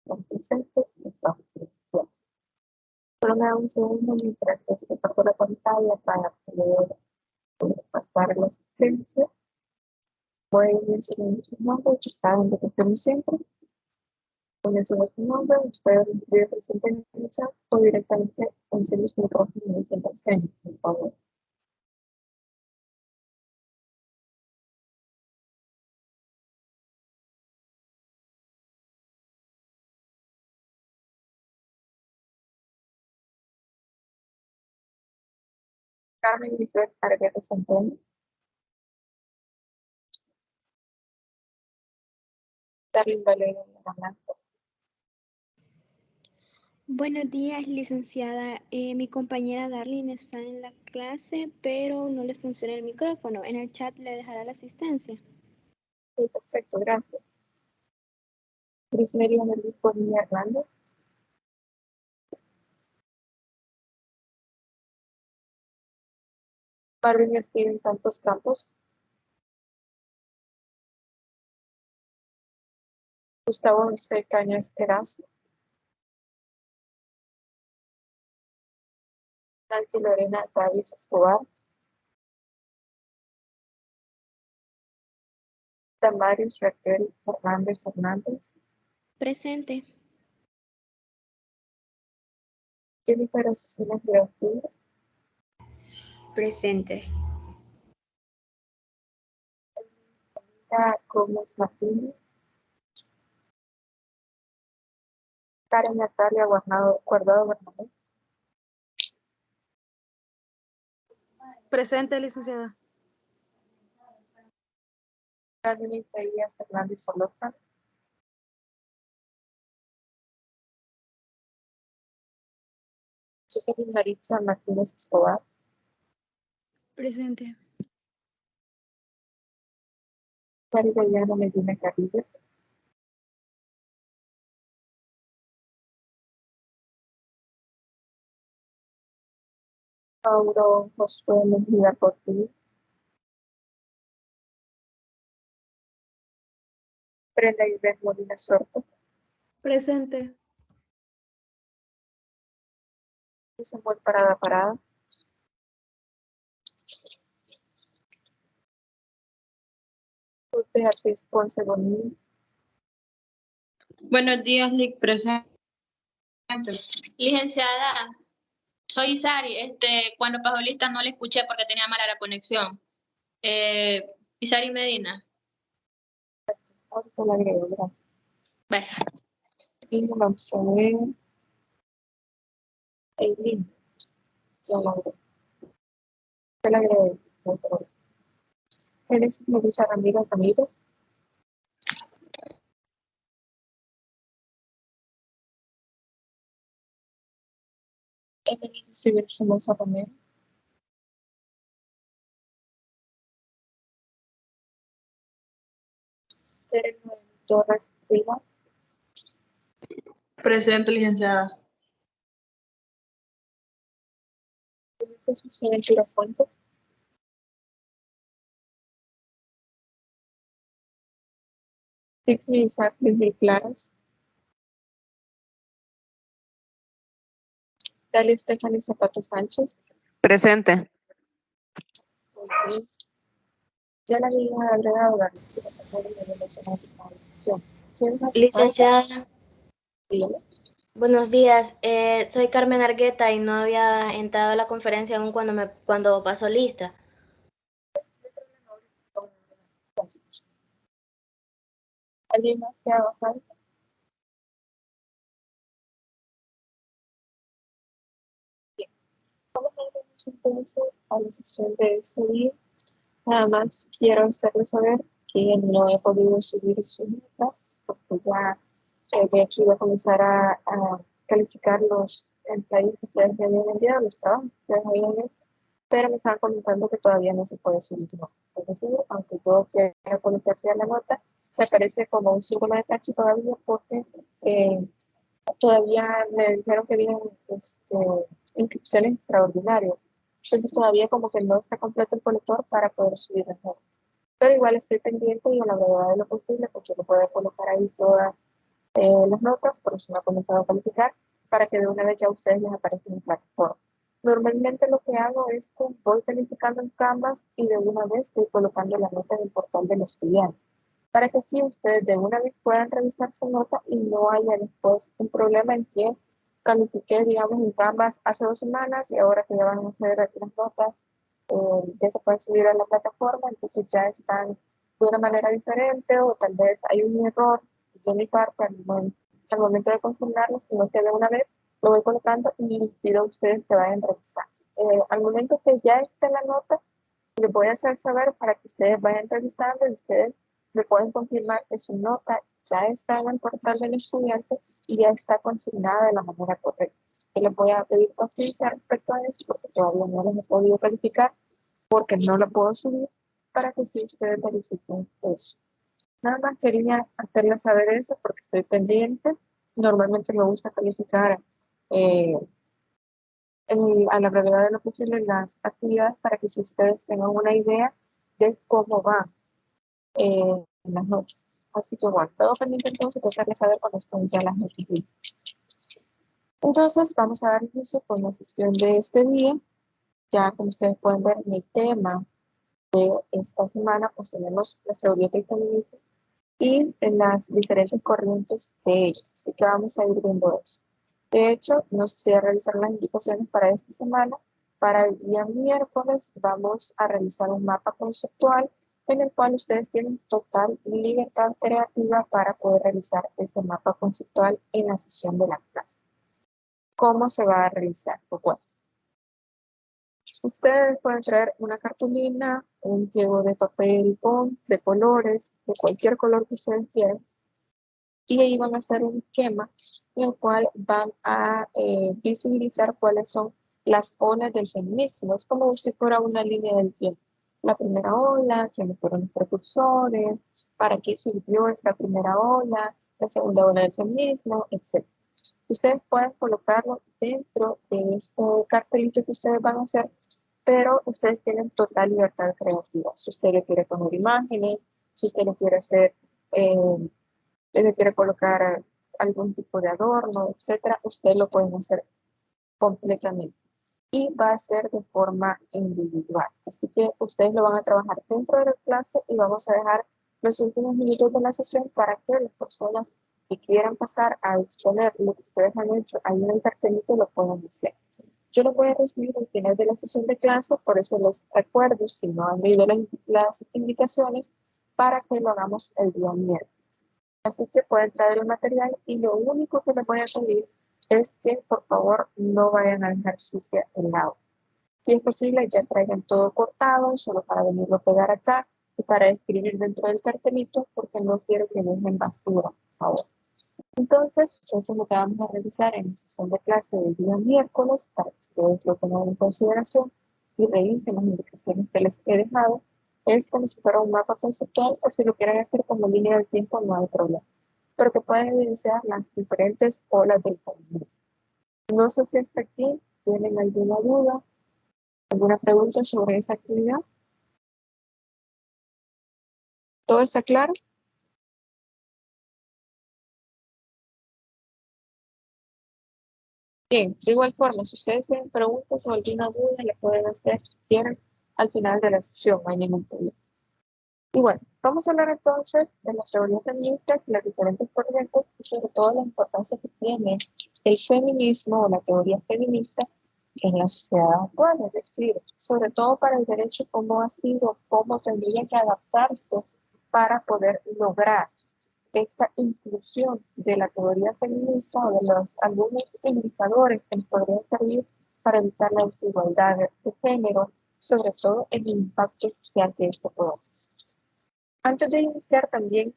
con presentes y vamos a iniciar. Solo me da un segundo mientras que se comparto la pantalla para poder pasar la asistencia. Voy a mencionar su nombre, que saben de que estamos siempre. Mencionar su nombre, ustedes lo escriben presente en el chat o directamente en su micrófono y en presente, por favor. Carmen Lisbeth Argueta Santana. Darlene Valeria Blanco. Buenos días, licenciada. Mi compañera Darlene está en la clase, pero no le funciona el micrófono. En el chat le dejará la asistencia. Sí, perfecto, gracias. Grismelia Merlis Bonilla Hernández. Marvin Steven Santos Campos. Gustavo José Cañas Erazo. Nancy Lorena Davis Escobar. Damaris Raquel Hernández Hernández. Presente. Jennifer Azucena Girafales. Presente. Gómez Martínez. Karen Natalia Guardado Bernabé. Presente, licenciada. Carmen Isaías Hernández Solórzano. Jocelyn Maritza Martínez Escobar. Presente. María Diana Medina Carrillo. Mauro Josué Mejía Portillo. Brenda Ivette Molina Sorto. Presente. Samuel Parada. Beatriz Ponce Bonilla. Buenos días, Lic, presente. Licenciada, soy Isari. Cuando pasó lista no le escuché porque tenía mala la conexión. Isari Medina. Ahorita la agrego, gracias. Vale. Y vamos a ver. Eileen. Ya la agrego. Ya la agrego. Génesis Melissa Ramírez Ramírez. Evelyn Civil Somoza Romero. Keren Torres Riva. Presente, licenciada. Susana Ventura Fuentes. Tixmi Isaac Virgil Claros. Dalia Stephanie Zapato Sánchez. Presente. Okay. Ya la había agregado la chica de mencionar la decisión. ¿Quién más? Licenciada, Dígame. buenos días. Soy Carmen Argueta y no había entrado a la conferencia aún cuando pasó lista. ¿Alguien más que haga falta? Bien. Vamos a ir entonces a la sesión de este día. Nada más quiero hacerles saber que no he podido subir sus notas porque ya de hecho iba a comenzar a calificar los ensayos que ustedes me habían enviado, los trabajos que ustedes habían hecho, pero me estaban comentando que todavía no se puede subir notas. Es decir, aunque yo quiera colocarte a la nota, me parece como un símbolo de tache todavía porque todavía me dijeron que habían inscripciones extraordinarias. Entonces todavía como que no está completo el colector para poder subir las notas. Pero igual estoy pendiente y a la brevedad de lo posible, porque lo puedo colocar ahí todas las notas, por eso no he comenzado a calificar, para que de una vez ya a ustedes les aparezcan en plataforma. Normalmente lo que hago es que voy calificando en Canvas y de una vez estoy colocando la nota en el portal del estudiante, para que así ustedes de una vez puedan revisar su nota y no haya después un problema en que califiqué, digamos, en Canvas hace 2 semanas y ahora que ya van a hacer las notas, ya se pueden subir a la plataforma, entonces ya están de una manera diferente o tal vez hay un error de mi parte al momento de consignarlo, sino que de una vez lo voy colocando y les pido a ustedes que vayan revisando. Al momento que ya esté la nota, les voy a hacer saber para que ustedes vayan revisando y ustedes me pueden confirmar que su nota ya está en el portal del estudiante y ya está consignada de la manera correcta. Así que les voy a pedir paciencia respecto a eso porque todavía no les he podido calificar porque no lo puedo subir para que sí ustedes verifiquen eso. Nada más quería hacerles saber eso porque estoy pendiente. Normalmente me gusta calificar eh, a la brevedad de lo posible las actividades para que si ustedes tengan una idea de cómo van en las noches. Así que bueno, todo pendiente entonces de hacerles saber cuando estén ya las noticias. Entonces vamos a dar inicio con la sesión de este día. Ya como ustedes pueden ver en el tema de esta semana, pues tenemos la teoría del feminismo y en las diferentes corrientes de ella. Así que vamos a ir viendo eso. De hecho, no sé si realizar las indicaciones para esta semana. Para el día miércoles vamos a realizar un mapa conceptual en el cual ustedes tienen total libertad creativa para poder realizar ese mapa conceptual en la sesión de la clase. ¿Cómo se va a realizar? Pues bueno, ustedes pueden traer una cartulina, un pliego de papel de colores, de cualquier color que ustedes quieran, y ahí van a hacer un esquema en el cual van a visibilizar cuáles son las olas del feminismo. Es como si fuera una línea del tiempo. La primera ola, quiénes fueron los precursores, para qué sirvió esta primera ola, la segunda ola del feminismo, etc. Ustedes pueden colocarlo dentro de este cartelito que ustedes van a hacer, pero ustedes tienen total libertad creativa. Si usted le quiere poner imágenes, si usted le quiere hacer, le quiere colocar algún tipo de adorno, etcétera, usted lo pueden hacer completamente. Y va a ser de forma individual. Así que ustedes lo van a trabajar dentro de la clase y vamos a dejar los últimos minutos de la sesión para que las personas que quieran pasar a exponer lo que ustedes han hecho ahí en el cartelito lo puedan hacer. Yo lo voy a recibir al final de la sesión de clase, por eso les recuerdo, si no han leído las indicaciones, para que lo hagamos el día miércoles. Así que pueden traer el material y lo único que les voy a pedir es que por favor no vayan a dejar sucia el aula. Si es posible, ya traigan todo cortado, solo para venirlo a pegar acá y para escribir dentro del cartelito, porque no quiero que dejen basura, por favor. Entonces, eso es lo que vamos a revisar en la sesión de clase del día miércoles, para que ustedes lo tengan en consideración y revisen las indicaciones que les he dejado. Es como si fuera un mapa conceptual, o si lo quieren hacer como línea del tiempo, no hay problema. Pero que pueden evidenciar las diferentes olas del feminismo. No sé si hasta aquí tienen alguna duda, alguna pregunta sobre esa actividad. ¿Todo está claro? Bien, de igual forma, si ustedes tienen preguntas o alguna duda, la pueden hacer si quieren al final de la sesión, no hay ningún problema. Y bueno, vamos a hablar entonces de las teorías feministas y las diferentes corrientes y sobre todo la importancia que tiene el feminismo o la teoría feminista en la sociedad actual, es decir, sobre todo para el derecho, cómo ha sido, cómo tendría que adaptarse para poder lograr esta inclusión de la teoría feminista o de los algunos indicadores que nos podrían servir para evitar la desigualdad de género, sobre todo el impacto social que esto puede. Antes de iniciar también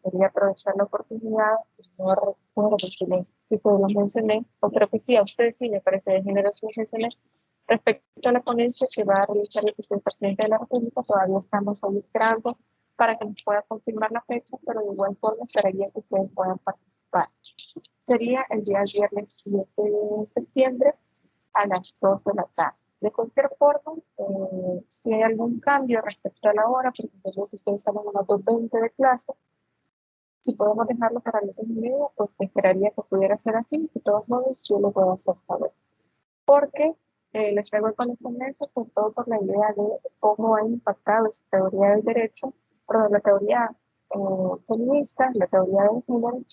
quería aprovechar la oportunidad, no recuerdo si se los mencioné, o creo que sí, a ustedes sí me parece de género sí mencioné, respecto a la ponencia que va a realizar el vicepresidente de la República. Todavía estamos ahí esperando para que nos pueda confirmar la fecha, pero de igual forma esperaría que ustedes puedan participar. Sería el día viernes 7 de septiembre a las 2 de la tarde. De cualquier forma, si hay algún cambio respecto a la hora, porque tengo que ustedes salen a las 2:20 de clase, Si podemos dejarlo para las 2:30, pues esperaría que pudiera ser así. De todos modos, yo lo puedo hacer saber. Porque les traigo el conocimiento, sobre todo por la idea de cómo ha impactado esa teoría del derecho, perdón, la teoría feminista, la teoría del género,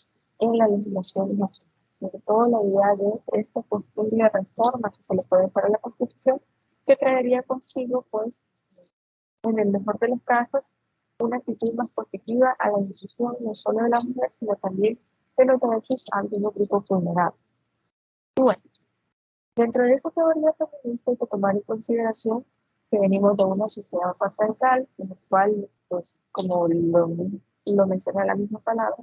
en la legislación nacional. Sobre todo la idea de esta posible reforma que se le puede hacer a la Constitución, que traería consigo, pues, en el mejor de los casos, una actitud más positiva a la inclusión no solo de la mujer, sino también de los derechos a algunos grupos vulnerables. Y bueno, dentro de esa teoría feminista hay que tomar en consideración que venimos de una sociedad patriarcal, en la cual, pues, como lo menciona la misma palabra,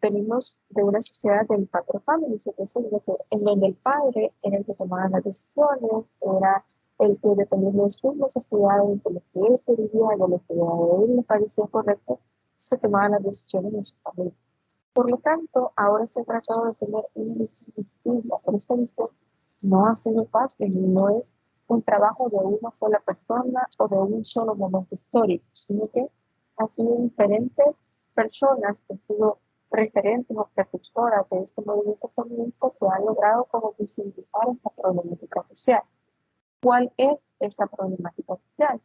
venimos de una sociedad del patrofamily, es decir, en donde el padre era el que tomaba las decisiones, era el que dependiendo de sus necesidades, de lo que él quería, de lo que a él le parecía correcto, se tomaban las decisiones en su familia. Por lo tanto, ahora se ha tratado de tener una visión distinta, pero esta visión no ha sido fácil, no es un trabajo de una sola persona o de un solo momento histórico, sino que ha sido diferentes personas que han sido referentes o precursoras de este movimiento feminista que han logrado como visibilizar esta problemática social. ¿Cuál es esta problemática social?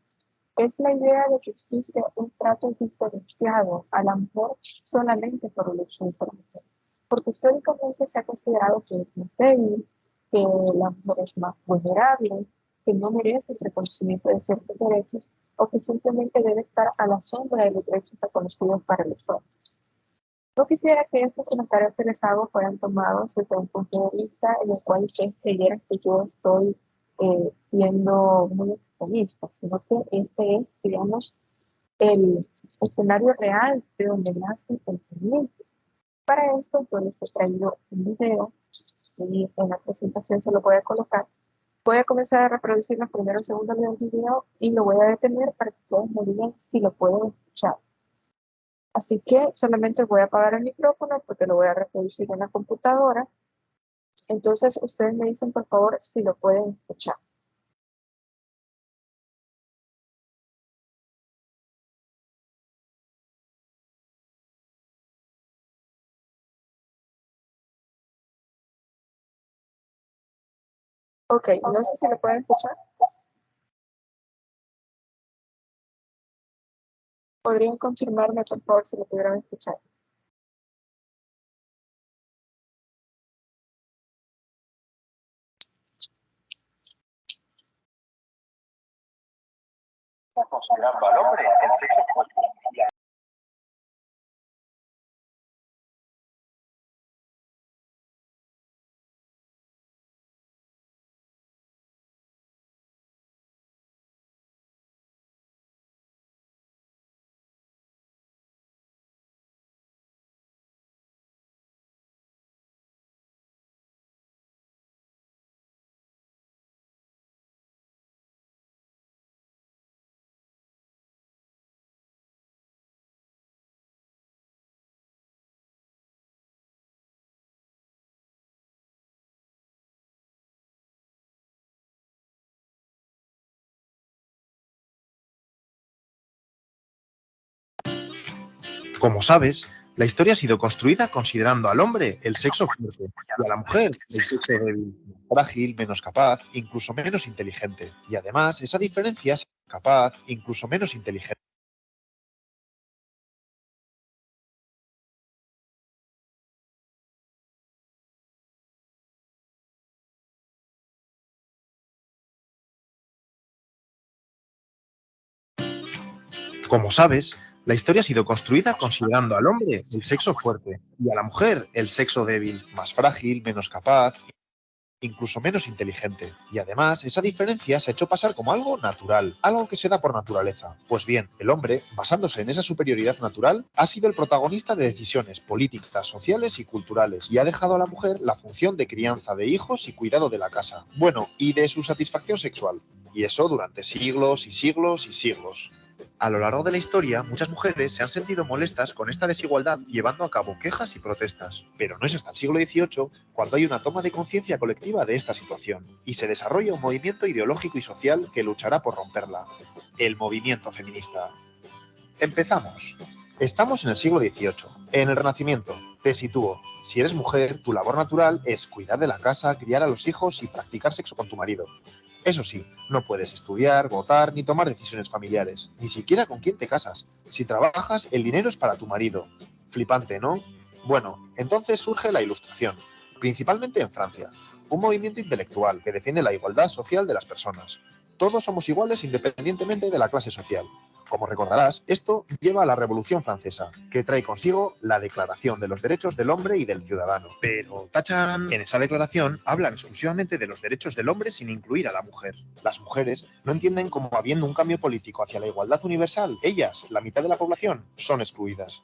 Es la idea de que existe un trato diferenciado a la mujer solamente por elección de la mujer. Porque históricamente se ha considerado que es más débil, que la mujer es más vulnerable, que no merece el reconocimiento de ciertos derechos o que simplemente debe estar a la sombra de los derechos reconocidos para los hombres. No quisiera que esos comentarios que les hago fueran tomados desde un punto de vista en el cual ustedes creyeran que yo estoy siendo muy extremista, sino que este es, digamos, el escenario real de donde nace el feminismo. Para esto, yo les he traído un video y en la presentación se lo voy a colocar. Voy a comenzar a reproducir los primeros segundos del video y lo voy a detener para que ustedes me digan si lo pueden escuchar. Así que solamente voy a apagar el micrófono porque lo voy a reproducir en la computadora. Entonces, ustedes me dicen, por favor, si lo pueden escuchar. Ok, no sé si lo pueden escuchar. ¿Podrían confirmarme, por favor, si lo pudieran escuchar? Considerando al hombre el sexo fuerte. Como sabes, la historia ha sido construida considerando al hombre el sexo fuerte y a la mujer el sexo débil, frágil, menos capaz, incluso menos inteligente. Y además, esa diferencia es capaz, incluso menos inteligente. Como sabes, la historia ha sido construida considerando al hombre el sexo fuerte y a la mujer el sexo débil, más frágil, menos capaz, incluso menos inteligente. Y además, esa diferencia se ha hecho pasar como algo natural, algo que se da por naturaleza. Pues bien, el hombre, basándose en esa superioridad natural, ha sido el protagonista de decisiones políticas, sociales y culturales, y ha dejado a la mujer la función de crianza de hijos y cuidado de la casa. Bueno, y de su satisfacción sexual. Y eso durante siglos y siglos y siglos. A lo largo de la historia, muchas mujeres se han sentido molestas con esta desigualdad llevando a cabo quejas y protestas. Pero no es hasta el siglo XVIII cuando hay una toma de conciencia colectiva de esta situación y se desarrolla un movimiento ideológico y social que luchará por romperla. El movimiento feminista. Empezamos. Estamos en el siglo XVIII, en el Renacimiento. Te sitúo. Si eres mujer, tu labor natural es cuidar de la casa, criar a los hijos y practicar sexo con tu marido. Eso sí, no puedes estudiar, votar ni tomar decisiones familiares, ni siquiera con quién te casas. Si trabajas, el dinero es para tu marido. Flipante, ¿no? Bueno, entonces surge la Ilustración, principalmente en Francia, un movimiento intelectual que defiende la igualdad social de las personas. Todos somos iguales independientemente de la clase social. Como recordarás, esto lleva a la Revolución Francesa, que trae consigo la Declaración de los Derechos del Hombre y del Ciudadano. Pero, ¡tachán!, en esa declaración hablan exclusivamente de los derechos del hombre sin incluir a la mujer. Las mujeres no entienden como habiendo un cambio político hacia la igualdad universal, ellas, la mitad de la población, son excluidas.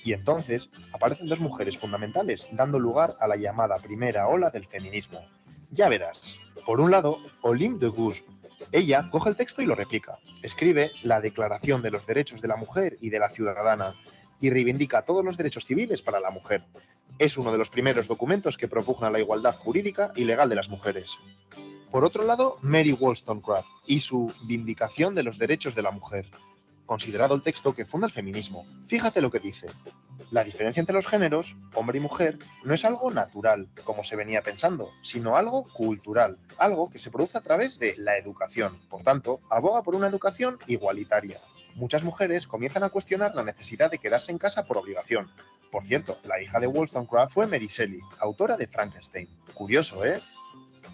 Y entonces aparecen dos mujeres fundamentales, dando lugar a la llamada primera ola del feminismo. Ya verás. Por un lado, Olympe de Gouges. Ella coge el texto y lo replica. Escribe la Declaración de los Derechos de la Mujer y de la Ciudadana y reivindica todos los derechos civiles para la mujer. Es uno de los primeros documentos que propugna la igualdad jurídica y legal de las mujeres. Por otro lado, Mary Wollstonecraft y su Vindicación de los Derechos de la Mujer, considerado el texto que funda el feminismo. Fíjate lo que dice. La diferencia entre los géneros, hombre y mujer, no es algo natural, como se venía pensando, sino algo cultural, algo que se produce a través de la educación. Por tanto, aboga por una educación igualitaria. Muchas mujeres comienzan a cuestionar la necesidad de quedarse en casa por obligación. Por cierto, la hija de Wollstonecraft fue Mary Shelley, autora de Frankenstein. Curioso, ¿eh?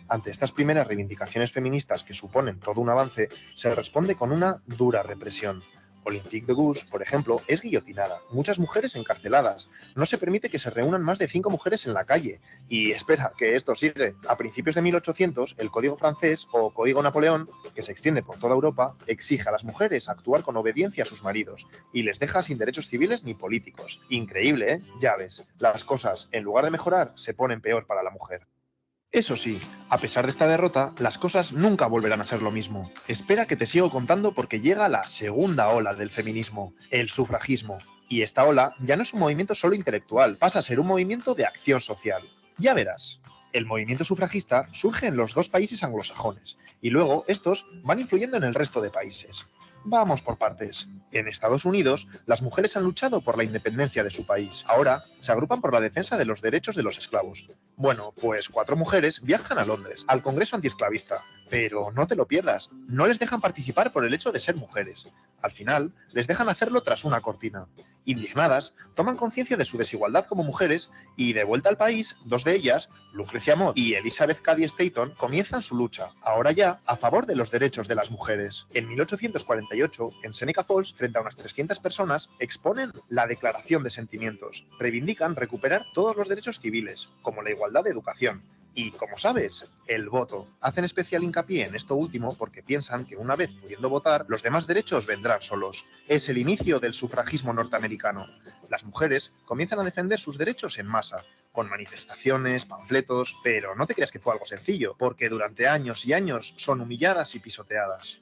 Ante estas primeras reivindicaciones feministas que suponen todo un avance, se responde con una dura represión. Olympe de Gouges, por ejemplo, es guillotinada, muchas mujeres encarceladas, no se permite que se reúnan más de 5 mujeres en la calle. Y espera, que esto sigue. A principios de 1800, el Código francés o Código Napoleón, que se extiende por toda Europa, exige a las mujeres actuar con obediencia a sus maridos y les deja sin derechos civiles ni políticos. Increíble, ¿eh? Ya ves, las cosas, en lugar de mejorar, se ponen peor para la mujer. Eso sí, a pesar de esta derrota, las cosas nunca volverán a ser lo mismo. Espera que te sigo contando porque llega la segunda ola del feminismo, el sufragismo. Y esta ola ya no es un movimiento solo intelectual, pasa a ser un movimiento de acción social. Ya verás. El movimiento sufragista surge en los dos países anglosajones y luego estos van influyendo en el resto de países. Vamos por partes. En Estados Unidos, las mujeres han luchado por la independencia de su país. Ahora se agrupan por la defensa de los derechos de los esclavos. Bueno, pues 4 mujeres viajan a Londres, al Congreso Antiesclavista. Pero no te lo pierdas, no les dejan participar por el hecho de ser mujeres. Al final, les dejan hacerlo tras una cortina. Indignadas, toman conciencia de su desigualdad como mujeres y, de vuelta al país, 2 de ellas, Lucrecia Mott y Elizabeth Cady Stanton, comienzan su lucha, ahora ya a favor de los derechos de las mujeres. En 1848, en Seneca Falls, frente a unas 300 personas, exponen la Declaración de Sentimientos. Reivindican recuperar todos los derechos civiles, como la igualdad de educación. Y, como sabes, el voto. Hacen especial hincapié en esto último porque piensan que una vez pudiendo votar, los demás derechos vendrán solos. Es el inicio del sufragismo norteamericano. Las mujeres comienzan a defender sus derechos en masa, con manifestaciones, panfletos, pero no te creas que fue algo sencillo, porque durante años y años son humilladas y pisoteadas.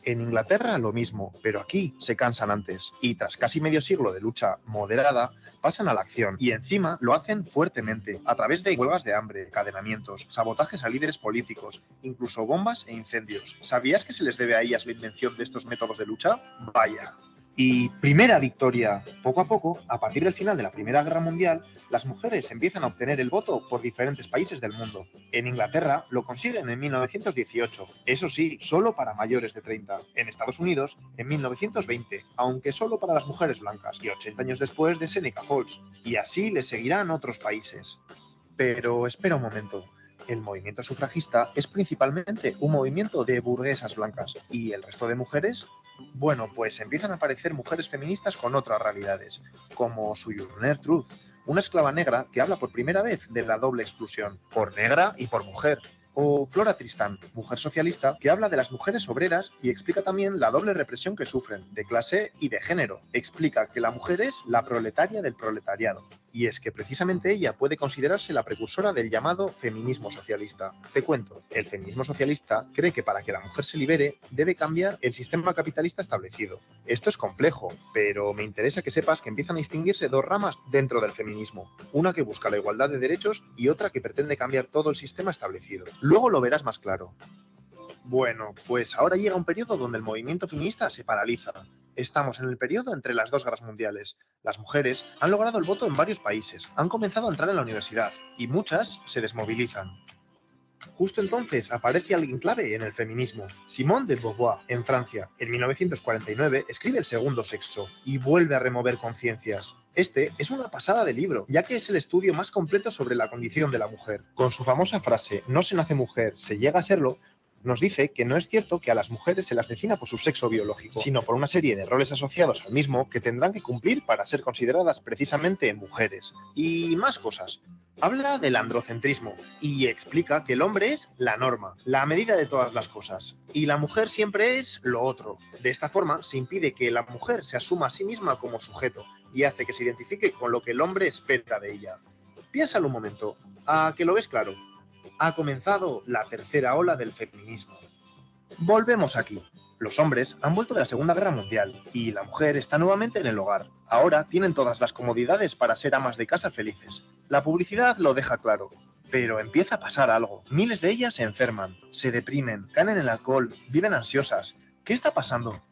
En Inglaterra lo mismo, pero aquí se cansan antes y tras casi medio siglo de lucha moderada pasan a la acción y encima lo hacen fuertemente a través de huelgas de hambre, encadenamientos, sabotajes a líderes políticos, incluso bombas e incendios. ¿Sabías que se les debe a ellas la invención de estos métodos de lucha? Vaya. Y primera victoria. Poco a poco, a partir del final de la Primera Guerra Mundial, las mujeres empiezan a obtener el voto por diferentes países del mundo. En Inglaterra lo consiguen en 1918, eso sí, solo para mayores de 30. En Estados Unidos, en 1920, aunque solo para las mujeres blancas, y 80 años después de Seneca Falls. Y así le seguirán otros países. Pero espera un momento. El movimiento sufragista es principalmente un movimiento de burguesas blancas. ¿Y el resto de mujeres? Bueno, pues empiezan a aparecer mujeres feministas con otras realidades, como Sojourner Truth, una esclava negra que habla por primera vez de la doble exclusión, por negra y por mujer. O Flora Tristan, mujer socialista, que habla de las mujeres obreras y explica también la doble represión que sufren, de clase y de género. Explica que la mujer es la proletaria del proletariado. Y es que precisamente ella puede considerarse la precursora del llamado feminismo socialista. Te cuento, el feminismo socialista cree que para que la mujer se libere debe cambiar el sistema capitalista establecido. Esto es complejo, pero me interesa que sepas que empiezan a distinguirse 2 ramas dentro del feminismo. Una que busca la igualdad de derechos y otra que pretende cambiar todo el sistema establecido. Luego lo verás más claro. Bueno, pues ahora llega un periodo donde el movimiento feminista se paraliza. Estamos en el periodo entre las dos guerras mundiales. Las mujeres han logrado el voto en varios países, han comenzado a entrar en la universidad y muchas se desmovilizan. Justo entonces aparece alguien clave en el feminismo, Simone de Beauvoir, en Francia. En 1949 escribe El segundo sexo y vuelve a remover conciencias. Este es una pasada de libro, ya que es el estudio más completo sobre la condición de la mujer. Con su famosa frase, no se nace mujer, se llega a serlo, nos dice que no es cierto que a las mujeres se las defina por su sexo biológico, sino por una serie de roles asociados al mismo que tendrán que cumplir para ser consideradas precisamente mujeres. Y más cosas. Habla del androcentrismo y explica que el hombre es la norma, la medida de todas las cosas, y la mujer siempre es lo otro. De esta forma se impide que la mujer se asuma a sí misma como sujeto y hace que se identifique con lo que el hombre espera de ella. Piénsalo un momento, ¿a que lo ves claro? Ha comenzado la tercera ola del feminismo. Volvemos aquí. Los hombres han vuelto de la Segunda Guerra Mundial y la mujer está nuevamente en el hogar. Ahora tienen todas las comodidades para ser amas de casa felices. La publicidad lo deja claro. Pero empieza a pasar algo. Miles de ellas se enferman, se deprimen, caen en el alcohol, viven ansiosas. ¿Qué está pasando?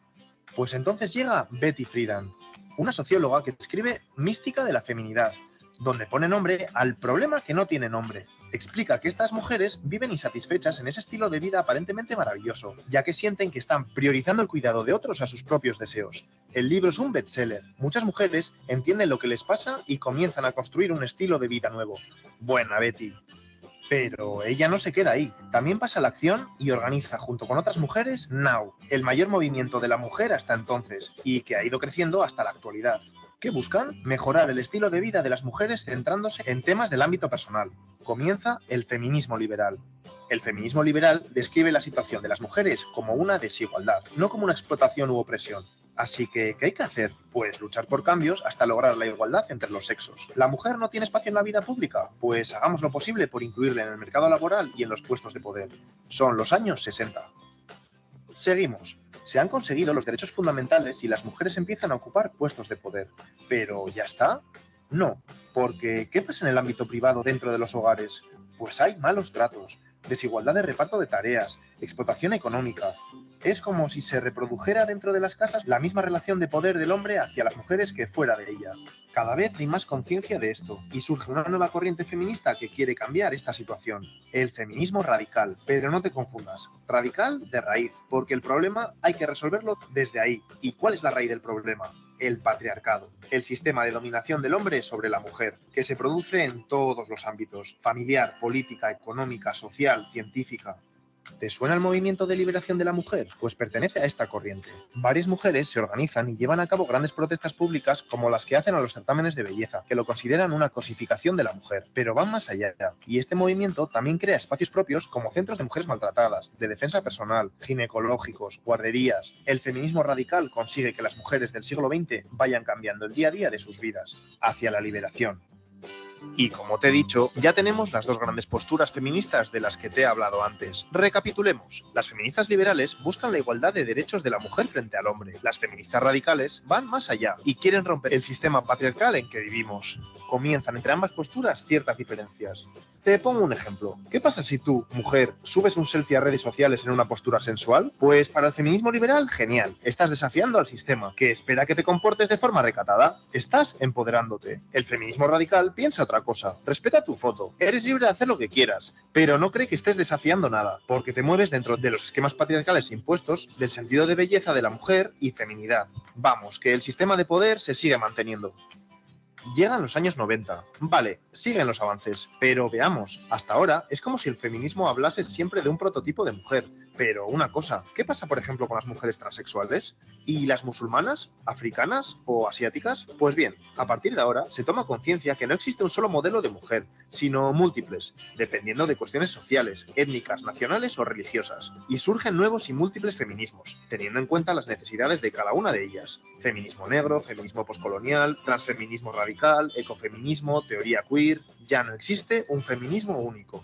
Pues entonces llega Betty Friedan, una socióloga que escribe Mística de la feminidad, donde pone nombre al problema que no tiene nombre. Explica que estas mujeres viven insatisfechas en ese estilo de vida aparentemente maravilloso, ya que sienten que están priorizando el cuidado de otros a sus propios deseos. El libro es un bestseller. Muchas mujeres entienden lo que les pasa y comienzan a construir un estilo de vida nuevo. Buena Betty. Pero ella no se queda ahí. También pasa a la acción y organiza, junto con otras mujeres, Now, el mayor movimiento de la mujer hasta entonces, y que ha ido creciendo hasta la actualidad. ¿Qué buscan? Mejorar el estilo de vida de las mujeres centrándose en temas del ámbito personal. Comienza el feminismo liberal. El feminismo liberal describe la situación de las mujeres como una desigualdad, no como una explotación u opresión. Así que, ¿qué hay que hacer? Pues luchar por cambios hasta lograr la igualdad entre los sexos. ¿La mujer no tiene espacio en la vida pública? Pues hagamos lo posible por incluirla en el mercado laboral y en los puestos de poder. Son los años 60. Seguimos. Se han conseguido los derechos fundamentales y las mujeres empiezan a ocupar puestos de poder. ¿Pero ya está? No, porque ¿qué pasa en el ámbito privado dentro de los hogares? Pues hay malos tratos, desigualdad de reparto de tareas, explotación económica. Es como si se reprodujera dentro de las casas la misma relación de poder del hombre hacia las mujeres que fuera de ella. Cada vez hay más conciencia de esto y surge una nueva corriente feminista que quiere cambiar esta situación. El feminismo radical. Pero no te confundas. Radical de raíz, porque el problema hay que resolverlo desde ahí. ¿Y cuál es la raíz del problema? El patriarcado, el sistema de dominación del hombre sobre la mujer, que se produce en todos los ámbitos: familiar, política, económica, social, científica. ¿Te suena el movimiento de liberación de la mujer? Pues pertenece a esta corriente. Varias mujeres se organizan y llevan a cabo grandes protestas públicas como las que hacen a los certámenes de belleza, que lo consideran una cosificación de la mujer, pero van más allá. Y este movimiento también crea espacios propios como centros de mujeres maltratadas, de defensa personal, ginecológicos, guarderías. El feminismo radical consigue que las mujeres del siglo XX vayan cambiando el día a día de sus vidas hacia la liberación. Y como te he dicho, ya tenemos las dos grandes posturas feministas de las que te he hablado antes. Recapitulemos. Las feministas liberales buscan la igualdad de derechos de la mujer frente al hombre. Las feministas radicales van más allá y quieren romper el sistema patriarcal en que vivimos. Comienzan entre ambas posturas ciertas diferencias. Te pongo un ejemplo. ¿Qué pasa si tú, mujer, subes un selfie a redes sociales en una postura sensual? Pues para el feminismo liberal, genial. Estás desafiando al sistema, que espera que te comportes de forma recatada. Estás empoderándote. El feminismo radical piensa otra cosa. Respeta tu foto. Eres libre de hacer lo que quieras, pero no cree que estés desafiando nada, porque te mueves dentro de los esquemas patriarcales impuestos del sentido de belleza de la mujer y feminidad. Vamos, que el sistema de poder se sigue manteniendo. Llegan los años 90. Vale, siguen los avances, pero veamos, hasta ahora es como si el feminismo hablase siempre de un prototipo de mujer. Pero una cosa, ¿qué pasa por ejemplo con las mujeres transexuales? ¿Y las musulmanas, africanas o asiáticas? Pues bien, a partir de ahora se toma conciencia que no existe un solo modelo de mujer, sino múltiples, dependiendo de cuestiones sociales, étnicas, nacionales o religiosas. Y surgen nuevos y múltiples feminismos, teniendo en cuenta las necesidades de cada una de ellas. Feminismo negro, feminismo poscolonial, transfeminismo radical, ecofeminismo, teoría queer. Ya no existe un feminismo único.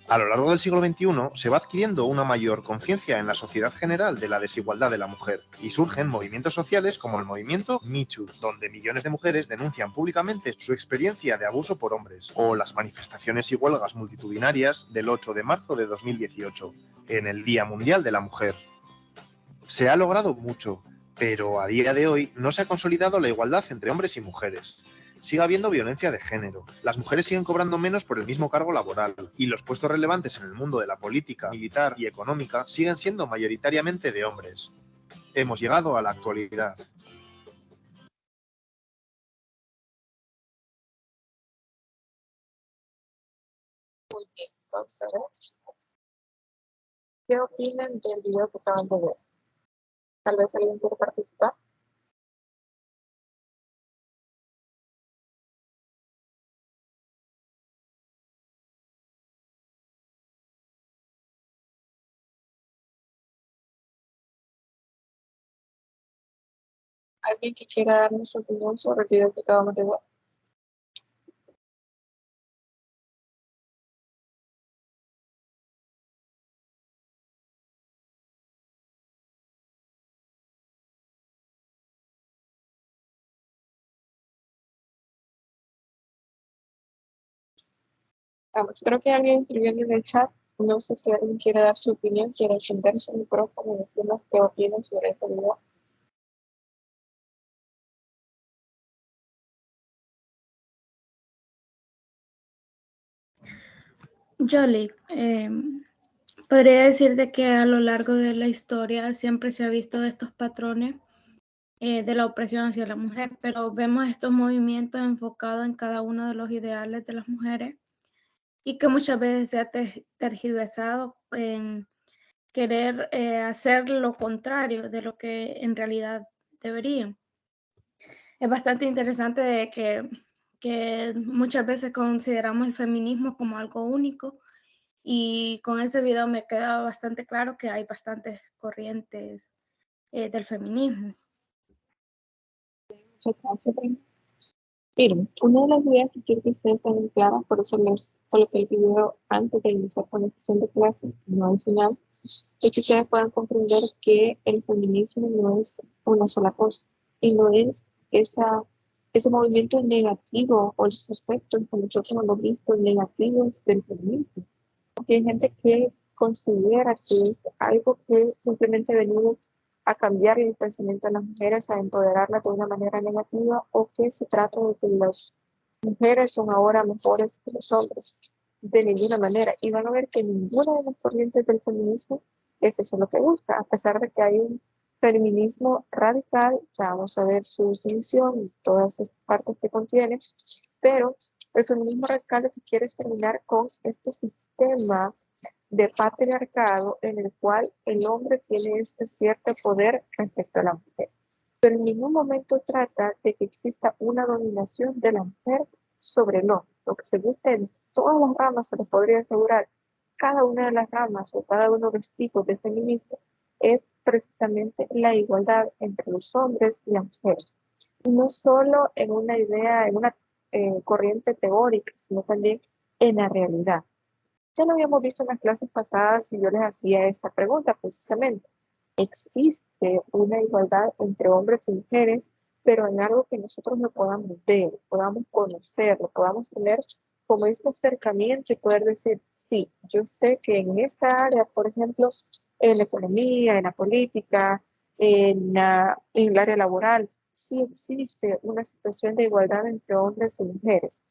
A lo largo del siglo XXI se va adquiriendo una mayor conciencia en la sociedad general de la desigualdad de la mujer y surgen movimientos sociales como el movimiento Me Too, donde millones de mujeres denuncian públicamente su experiencia de abuso por hombres, o las manifestaciones y huelgas multitudinarias del 8 de marzo de 2018, en el Día Mundial de la Mujer. Se ha logrado mucho, Pero a día de hoy no se ha consolidado la igualdad entre hombres y mujeres. Sigue habiendo violencia de género. Las mujeres siguen cobrando menos por el mismo cargo laboral y los puestos relevantes en el mundo de la política, militar y económica siguen siendo mayoritariamente de hombres. Hemos llegado a la actualidad. Muy bien, entonces, ¿qué opinan del video que acaban de ver? Tal vez alguien quiere participar. ¿Alguien que quiera darnos su opinión sobre el video que acabamos de ver? Vamos, creo que alguien escribiendo en el chat. No sé si alguien quiere dar su opinión, quiere encender su micrófono y decirnos qué opinan sobre este video. Yoli, podría decirte que a lo largo de la historia siempre se ha visto estos patrones de la opresión hacia la mujer, pero vemos estos movimientos enfocados en cada uno de los ideales de las mujeres y que muchas veces se ha tergiversado en querer hacer lo contrario de lo que en realidad deberían. Es bastante interesante de que muchas veces consideramos el feminismo como algo único y con este video me queda bastante claro que hay bastantes corrientes del feminismo. Muchas gracias, Brenda. Miren, una de las ideas que quiero que ustedes tengan claras, por eso les coloqué el video antes de iniciar con la sesión de clase, no al final, es que ustedes puedan comprender que el feminismo no es una sola cosa y no es ese movimiento negativo o esos aspectos que nosotros hemos visto negativos del feminismo. Porque hay gente que considera que es algo que simplemente ha venido a cambiar el pensamiento de las mujeres, a empoderarlas de una manera negativa, o que se trata de que las mujeres son ahora mejores que los hombres. De ninguna manera. Y van a ver que ninguna de las corrientes del feminismo es eso lo que busca, a pesar de que hay un feminismo radical, ya vamos a ver su definición y todas estas partes que contiene, pero el feminismo radical lo que quiere es terminar con este sistema de patriarcado en el cual el hombre tiene este cierto poder respecto a la mujer. Pero en ningún momento trata de que exista una dominación de la mujer sobre el hombre. Lo que se busca en todas las ramas, se les podría asegurar, cada una de las ramas o cada uno de los tipos de feminismo es precisamente la igualdad entre los hombres y las mujeres. Y no solo en una idea, en una corriente teórica, sino también en la realidad. Ya lo habíamos visto en las clases pasadas y yo les hacía esta pregunta precisamente. ¿Existe una igualdad entre hombres y mujeres, pero en algo que nosotros no podamos ver, podamos conocerlo, podamos tener como este acercamiento y poder decir, sí, yo sé que en esta área, por ejemplo, en la economía, en la política, en el área laboral, sí existe una situación de igualdad entre hombres y mujeres?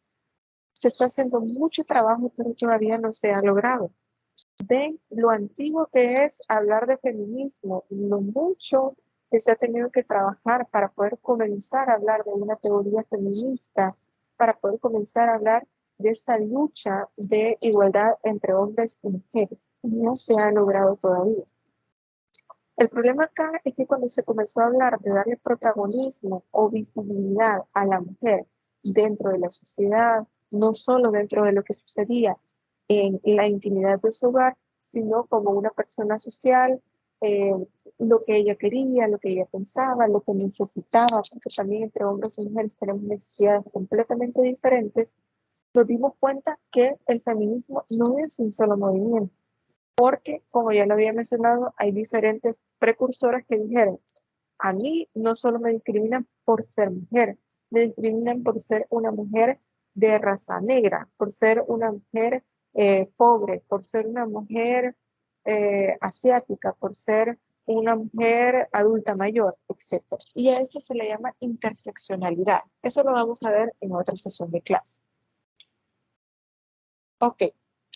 Se está haciendo mucho trabajo, pero todavía no se ha logrado. Ven lo antiguo que es hablar de feminismo, lo mucho que se ha tenido que trabajar para poder comenzar a hablar de una teoría feminista, para poder comenzar a hablar de esta lucha de igualdad entre hombres y mujeres. No se ha logrado todavía. El problema acá es que cuando se comenzó a hablar de darle protagonismo o visibilidad a la mujer dentro de la sociedad, no solo dentro de lo que sucedía en la intimidad de su hogar, sino como una persona social, lo que ella quería, lo que ella pensaba, lo que necesitaba, porque también entre hombres y mujeres tenemos necesidades completamente diferentes, nos dimos cuenta que el feminismo no es un solo movimiento. Porque, como ya lo había mencionado, hay diferentes precursoras que dijeron, a mí no solo me discriminan por ser mujer, me discriminan por ser una mujer de raza negra, por ser una mujer pobre, por ser una mujer asiática, por ser una mujer adulta mayor, etc. Y a esto se le llama interseccionalidad. Eso lo vamos a ver en otra sesión de clase. Ok,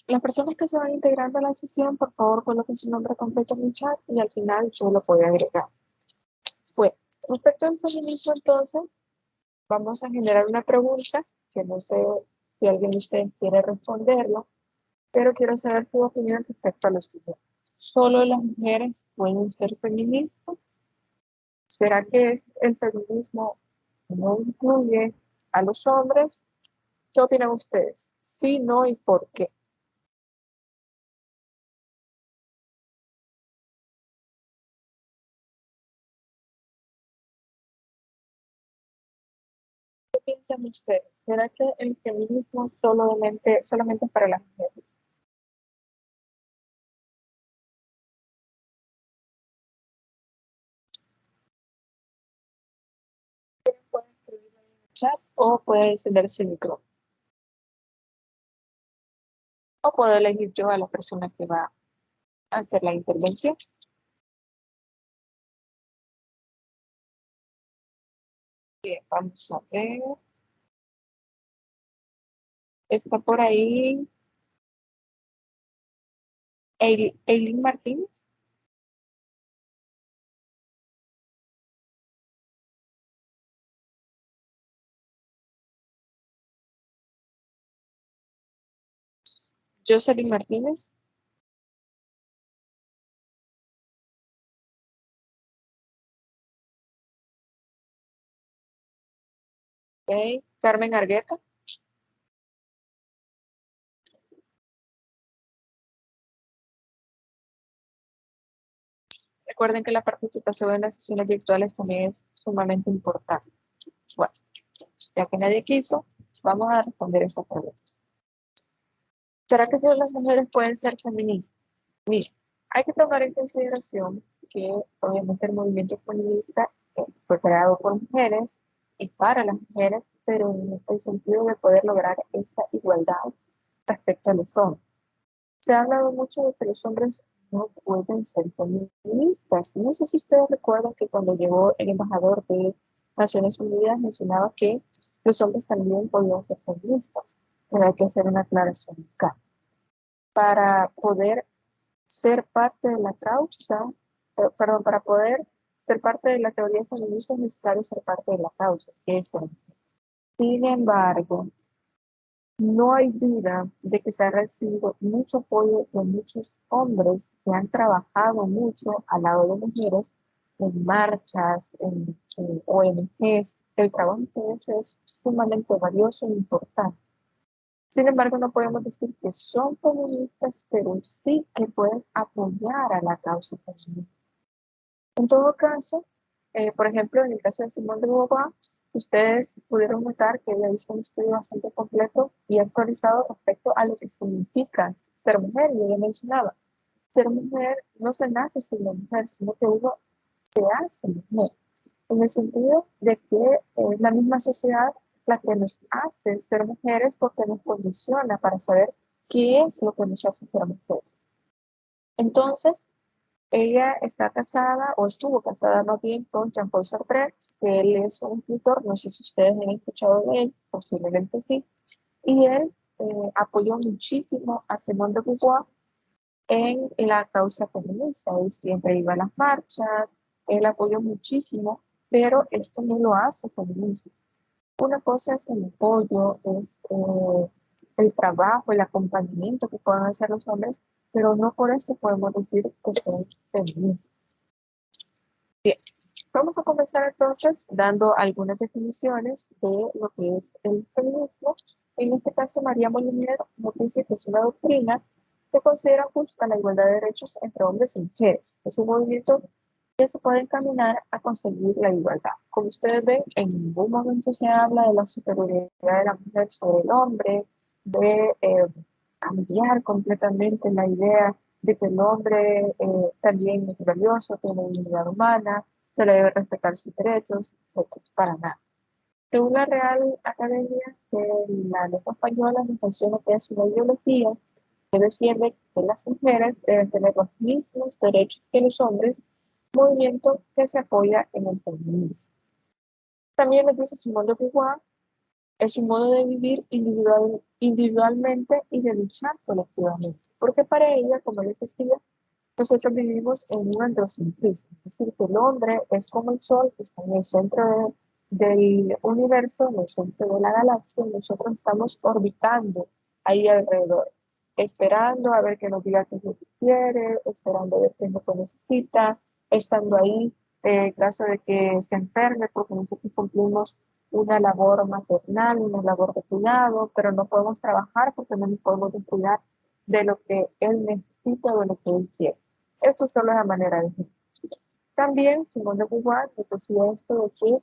las personas que se van integrando a la sesión, por favor coloquen su nombre completo en el chat y al final yo lo voy a agregar. Bueno, respecto al feminismo entonces, vamos a generar una pregunta que no sé si alguien de ustedes quiere responderla, pero quiero saber su opinión respecto a lo siguiente. ¿Solo las mujeres pueden ser feministas? ¿Será que el feminismo no incluye a los hombres? ¿Qué opinan ustedes? Sí, no y por qué. ¿Qué piensan ustedes? ¿Será que el feminismo solamente es para las mujeres? Puede escribirlo en el chat o puede encenderse el micrófono. O puedo elegir yo a la persona que va a hacer la intervención. Bien, vamos a ver. Está por ahí Eileen Martínez. Jocelyn Martínez. Okay. Carmen Argueta. Recuerden que la participación en las sesiones virtuales también es sumamente importante. Bueno, ya que nadie quiso, vamos a responder esta pregunta. ¿Será que solo las mujeres pueden ser feministas? Miren, hay que tomar en consideración que obviamente el movimiento feminista fue creado por mujeres y para las mujeres, pero en el sentido de poder lograr esa igualdad respecto a los hombres. Se ha hablado mucho de que los hombres no pueden ser feministas. No sé si ustedes recuerdan que cuando llegó el embajador de Naciones Unidas mencionaba que los hombres también podían ser feministas. Pero hay que hacer una aclaración acá. Para poder ser parte de la causa, para poder ser parte de la teoría feminista es necesario ser parte de la causa, que es el. Sin embargo, no hay duda de que se ha recibido mucho apoyo de muchos hombres que han trabajado mucho al lado de mujeres en marchas, en ONGs. El trabajo que han hecho es sumamente valioso e importante. Sin embargo, no podemos decir que son feministas, pero sí que pueden apoyar a la causa feminista. En todo caso, por ejemplo, en el caso de Simone de Beauvoir, ustedes pudieron notar que ella hizo un estudio bastante completo y actualizado respecto a lo que significa ser mujer. Y ella mencionaba, ser mujer no se nace siendo mujer, sino que uno se hace mujer. En el sentido de que es la misma sociedad la que nos hace ser mujeres porque nos condiciona para saber qué es lo que nos hace ser mujeres. Entonces, ella está casada, o estuvo casada más bien, con Jean-Paul Sartre, que él es un escritor, no sé si ustedes han escuchado de él, posiblemente sí, y él apoyó muchísimo a Simone de Beauvoir en la causa feminista. Él siempre iba a las marchas, él apoyó muchísimo, pero esto no lo hace feminista. Una cosa es el apoyo, es el trabajo, el acompañamiento que puedan hacer los hombres, pero no por eso podemos decir que son feministas. Bien, vamos a comenzar entonces dando algunas definiciones de lo que es el feminismo. En este caso, María Moliner nos dice que es una doctrina que considera justa la igualdad de derechos entre hombres y mujeres. Es un movimiento que se puede encaminar a conseguir la igualdad. Como ustedes ven, en ningún momento se habla de la superioridad de la mujer sobre el hombre, de cambiar completamente la idea de que el hombre también es valioso, tiene dignidad humana, se le debe respetar sus derechos, etc. Para nada. Según la Real Academia de la Lengua Española, nos menciona que es una ideología que defiende que las mujeres deben tener los mismos derechos que los hombres movimiento que se apoya en el feminismo. También nos dice Simone de Beauvoir, es un modo de vivir individualmente y de luchar colectivamente, porque para ella, como les decía, nosotros vivimos en un androcentrismo, es decir, que el hombre es como el sol que está en el centro del universo, en el centro de la galaxia, y nosotros estamos orbitando ahí alrededor, esperando a ver que nos diga qué es lo que quiere, esperando a ver qué es lo que necesita, estando ahí en caso de que se enferme, porque nosotros cumplimos una labor maternal, una labor de cuidado, pero no podemos trabajar porque no nos podemos descuidar de lo que él necesita o de lo que él quiere. Esto solo es la manera de vivir. También Simone de Beauvoir decía esto de que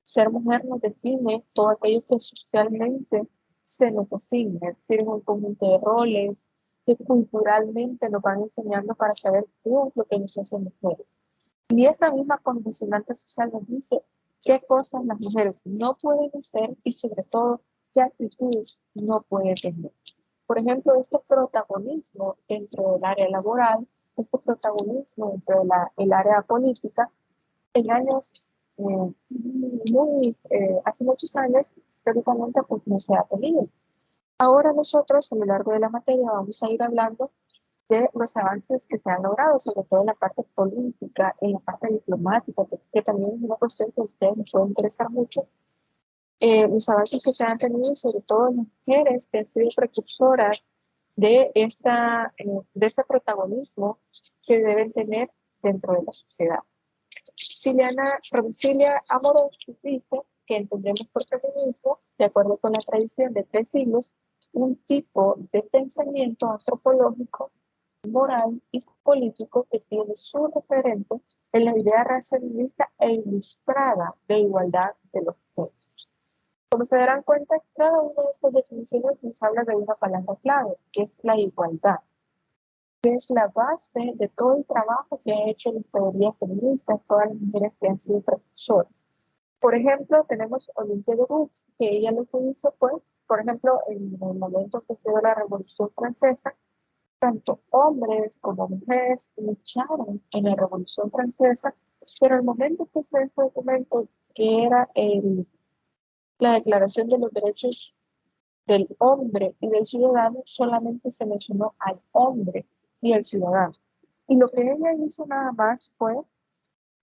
ser mujer nos define todo aquello que socialmente se nos asigna, es decir, un conjunto de roles que culturalmente nos van enseñando para saber qué es lo que nos hace mujeres. Y esta misma condicionante social nos dice qué cosas las mujeres no pueden hacer y sobre todo qué actitudes no pueden tener. Por ejemplo, este protagonismo dentro del área laboral, este protagonismo dentro del área política, en años hace muchos años, históricamente, pues no se ha tenido. Ahora nosotros, a lo largo de la materia, vamos a ir hablando de los avances que se han logrado, sobre todo en la parte política, en la parte diplomática, que también es una cuestión que a ustedes les puede interesar mucho. Los avances que se han tenido, sobre todo las mujeres que han sido precursoras de este protagonismo que deben tener dentro de la sociedad. Cilia Amorós dice que entendemos por feminismo, de acuerdo con la tradición de 3 siglos, un tipo de pensamiento antropológico, moral y político que tiene su referente en la idea racionalista e ilustrada de igualdad de los géneros. Como se darán cuenta, cada una de estas definiciones nos habla de una palabra clave, que es la igualdad, que es la base de todo el trabajo que ha hecho las teorías feministas, todas las mujeres que han sido precursoras. Por ejemplo, tenemos Olympia de Gouges, que ella lo que hizo fue, por ejemplo, en el momento que se dio la Revolución Francesa, tanto hombres como mujeres lucharon en la Revolución Francesa, pero el momento que se este documento, que era la Declaración de los Derechos del Hombre y del Ciudadano, solamente se mencionó al hombre y al ciudadano. Y lo que ella hizo nada más fue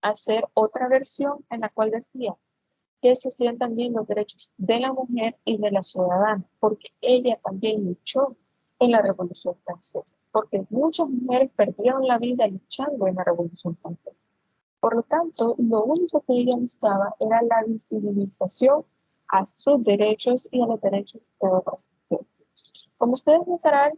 hacer otra versión en la cual decía que se hacían también los derechos de la mujer y de la ciudadana, porque ella también luchó en la Revolución Francesa, porque muchas mujeres perdieron la vida luchando en la Revolución Francesa. Por lo tanto, lo único que ella buscaba era la visibilización a sus derechos y a los derechos de otras mujeres. Como ustedes notarán,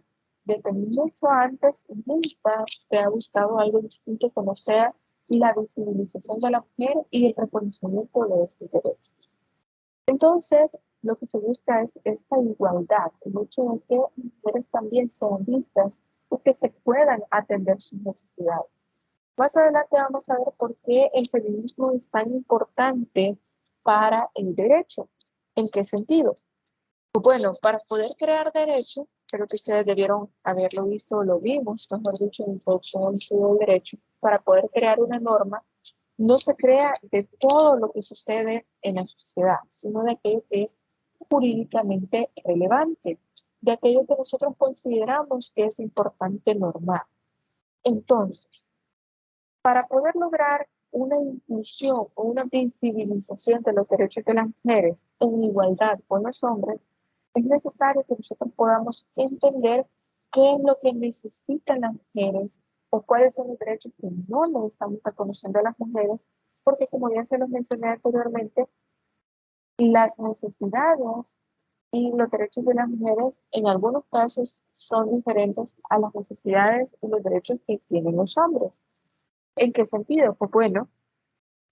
desde mucho antes, nunca se ha buscado algo distinto como sea la visibilización de la mujer y el reconocimiento de sus derechos. Entonces, lo que se busca es esta igualdad, el hecho de que las mujeres también sean vistas y que se puedan atender sus necesidades. Más adelante vamos a ver por qué el feminismo es tan importante para el derecho. ¿En qué sentido? Pues bueno, para poder crear derecho, creo que ustedes debieron haberlo visto o lo vimos, mejor dicho, en introducción al estudio del derecho, para poder crear una norma, no se crea de todo lo que sucede en la sociedad, sino de aquello que es jurídicamente relevante, de aquello que nosotros consideramos que es importante normar. Entonces, para poder lograr una inclusión o una visibilización de los derechos de las mujeres en igualdad con los hombres, es necesario que nosotros podamos entender qué es lo que necesitan las mujeres o cuáles son los derechos que no les estamos reconociendo a las mujeres, porque como ya se los mencioné anteriormente, las necesidades y los derechos de las mujeres en algunos casos son diferentes a las necesidades y los derechos que tienen los hombres. ¿En qué sentido? Pues bueno,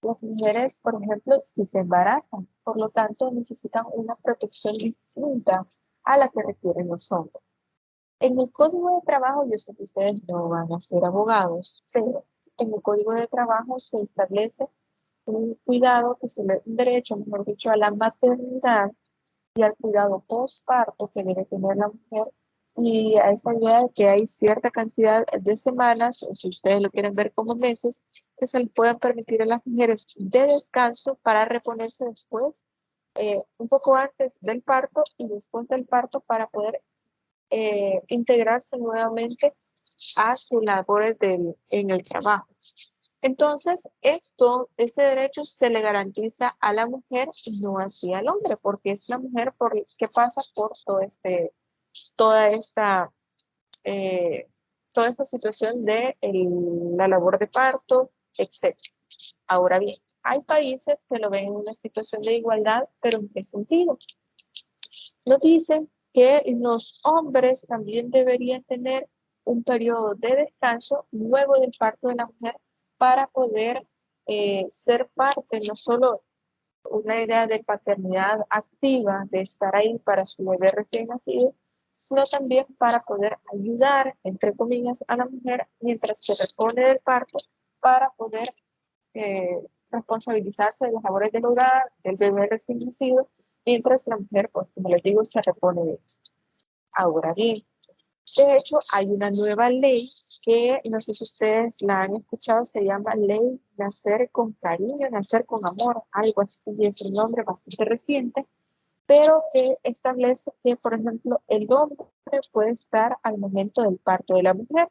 las mujeres, por ejemplo, si se embarazan, por lo tanto necesitan una protección distinta a la que requieren los hombres. En el Código de Trabajo, yo sé que ustedes no van a ser abogados, pero en el Código de Trabajo se establece un cuidado que se le un derecho, mejor dicho, a la maternidad y al cuidado postparto que debe tener la mujer y a esa idea de que hay cierta cantidad de semanas, o si ustedes lo quieren ver como meses, que se les puedan permitir a las mujeres de descanso para reponerse después, un poco antes del parto y después del parto para poder integrarse nuevamente a sus labores en el trabajo. Entonces, este derecho se le garantiza a la mujer y no así al hombre, porque es la mujer que pasa por toda esta, eh, toda esta situación de la labor de parto, etc. Ahora bien, hay países que lo ven en una situación de igualdad, pero ¿en qué sentido? Nos dicen que los hombres también deberían tener un periodo de descanso luego del parto de la mujer para poder ser parte, no solo una idea de paternidad activa, de estar ahí para su bebé recién nacido, sino también para poder ayudar, entre comillas, a la mujer mientras se repone del parto para poder responsabilizarse de las labores del hogar, del bebé recién nacido, mientras la mujer, pues como les digo, se repone de esto. Ahora bien, de hecho, hay una nueva ley que, no sé si ustedes la han escuchado, se llama Ley Nacer con Cariño, Nacer con Amor, algo así es el nombre bastante reciente, pero que establece que, por ejemplo, el hombre puede estar al momento del parto de la mujer.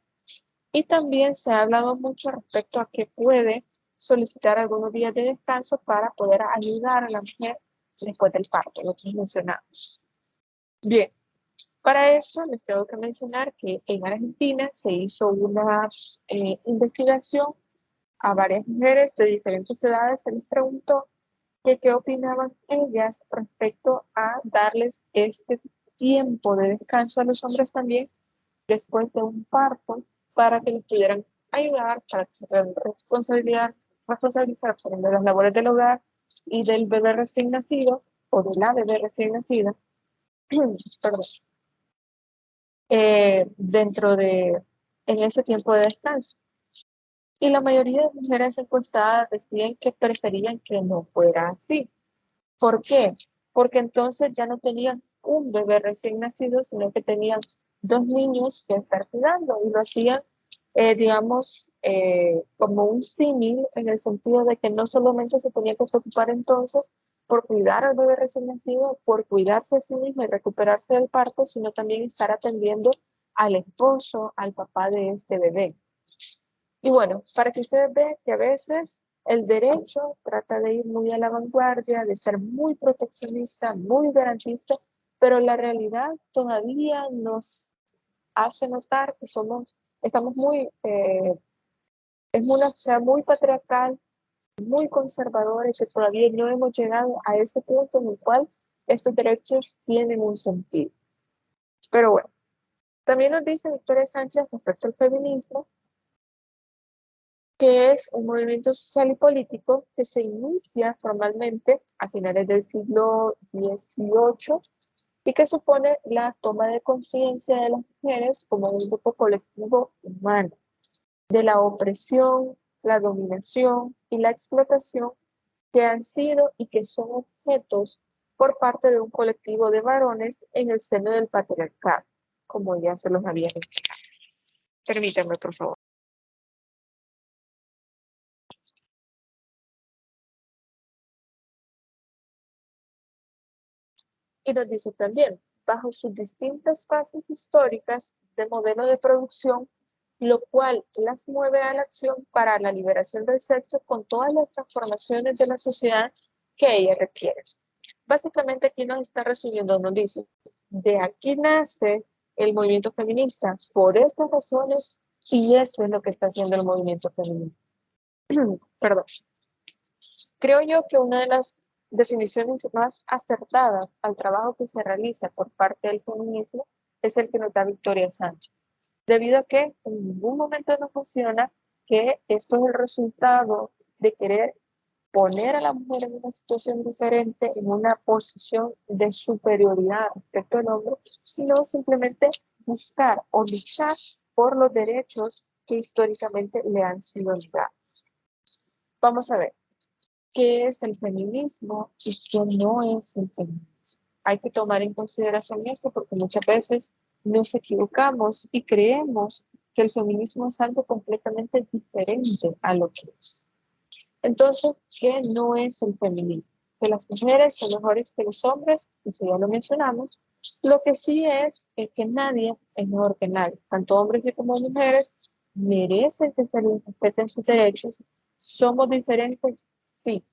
Y también se ha hablado mucho respecto a que puede solicitar algunos días de descanso para poder ayudar a la mujer después del parto, lo que mencionamos. Bien, para eso les tengo que mencionar que en Argentina se hizo una investigación a varias mujeres de diferentes edades. Se les preguntó que qué opinaban ellas respecto a darles este tiempo de descanso a los hombres también después de un parto para que les pudieran ayudar, para que se puedan responsabilizar de las labores del hogar y del bebé recién nacido o de la bebé recién nacida, perdón, en ese tiempo de descanso. Y la mayoría de mujeres encuestadas decían que preferían que no fuera así. ¿Por qué? Porque entonces ya no tenían un bebé recién nacido, sino que tenían dos niños que estar cuidando y lo hacían, digamos, como un símil en el sentido de que no solamente se tenía que preocupar entonces por cuidar al bebé recién nacido, por cuidarse a sí mismo y recuperarse del parto, sino también estar atendiendo al esposo, al papá de este bebé. Y bueno, para que ustedes vean que a veces el derecho trata de ir muy a la vanguardia, de ser muy proteccionista, muy garantista, pero la realidad todavía nos hace notar que estamos muy, es una sociedad muy patriarcal, muy conservadora y que todavía no hemos llegado a ese punto en el cual estos derechos tienen un sentido. Pero bueno, también nos dice Victoria Sánchez respecto al feminismo, que es un movimiento social y político que se inicia formalmente a finales del siglo XVIII y que supone la toma de conciencia de las mujeres como un grupo colectivo humano, de la opresión, la dominación y la explotación que han sido y que son objetos por parte de un colectivo de varones en el seno del patriarcado, como ya se los había mencionado. Permítanme, por favor. Y nos dice también, bajo sus distintas fases históricas de modelo de producción, lo cual las mueve a la acción para la liberación del sexo con todas las transformaciones de la sociedad que ella requiere. Básicamente aquí nos está resumiendo, nos dice, de aquí nace el movimiento feminista, por estas razones, y esto es lo que está haciendo el movimiento feminista. Perdón. Creo yo que una de las definiciones más acertadas al trabajo que se realiza por parte del feminismo es el que nos da Victoria Sánchez, debido a que en ningún momento nos funciona que esto es el resultado de querer poner a la mujer en una situación diferente, en una posición de superioridad respecto al hombre, sino simplemente buscar o luchar por los derechos que históricamente le han sido negados. Vamos a ver. ¿Qué es el feminismo y qué no es el feminismo? Hay que tomar en consideración esto porque muchas veces nos equivocamos y creemos que el feminismo es algo completamente diferente a lo que es. Entonces, ¿qué no es el feminismo? Que las mujeres son mejores que los hombres, eso ya lo mencionamos. Lo que sí es que nadie es mejor que nadie. Tanto hombres como mujeres merecen que se les respeten sus derechos. Somos diferentes, sí.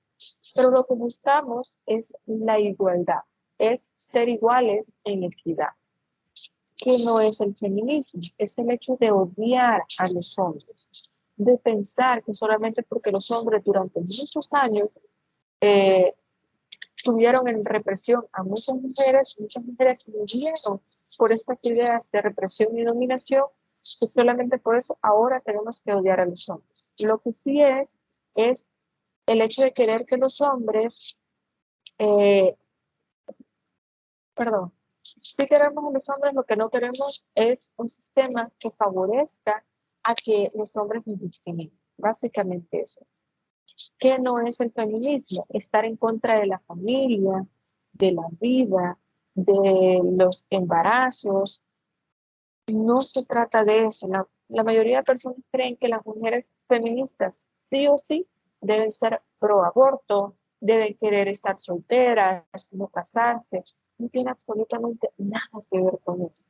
Pero lo que buscamos es la igualdad, es ser iguales en equidad. ¿Qué no es el feminismo? Es el hecho de odiar a los hombres, de pensar que solamente porque los hombres durante muchos años tuvieron en represión a muchas mujeres murieron por estas ideas de represión y dominación, que solamente por eso ahora tenemos que odiar a los hombres. Lo que sí es el hecho de querer que los hombres, si queremos a los hombres, lo que no queremos es un sistema que favorezca a que los hombres nos discriminen. Básicamente eso es. ¿Qué no es el feminismo? Estar en contra de la familia, de la vida, de los embarazos. No se trata de eso. La mayoría de personas creen que las mujeres feministas sí o sí deben ser pro aborto, deben querer estar solteras, no casarse. No tiene absolutamente nada que ver con eso.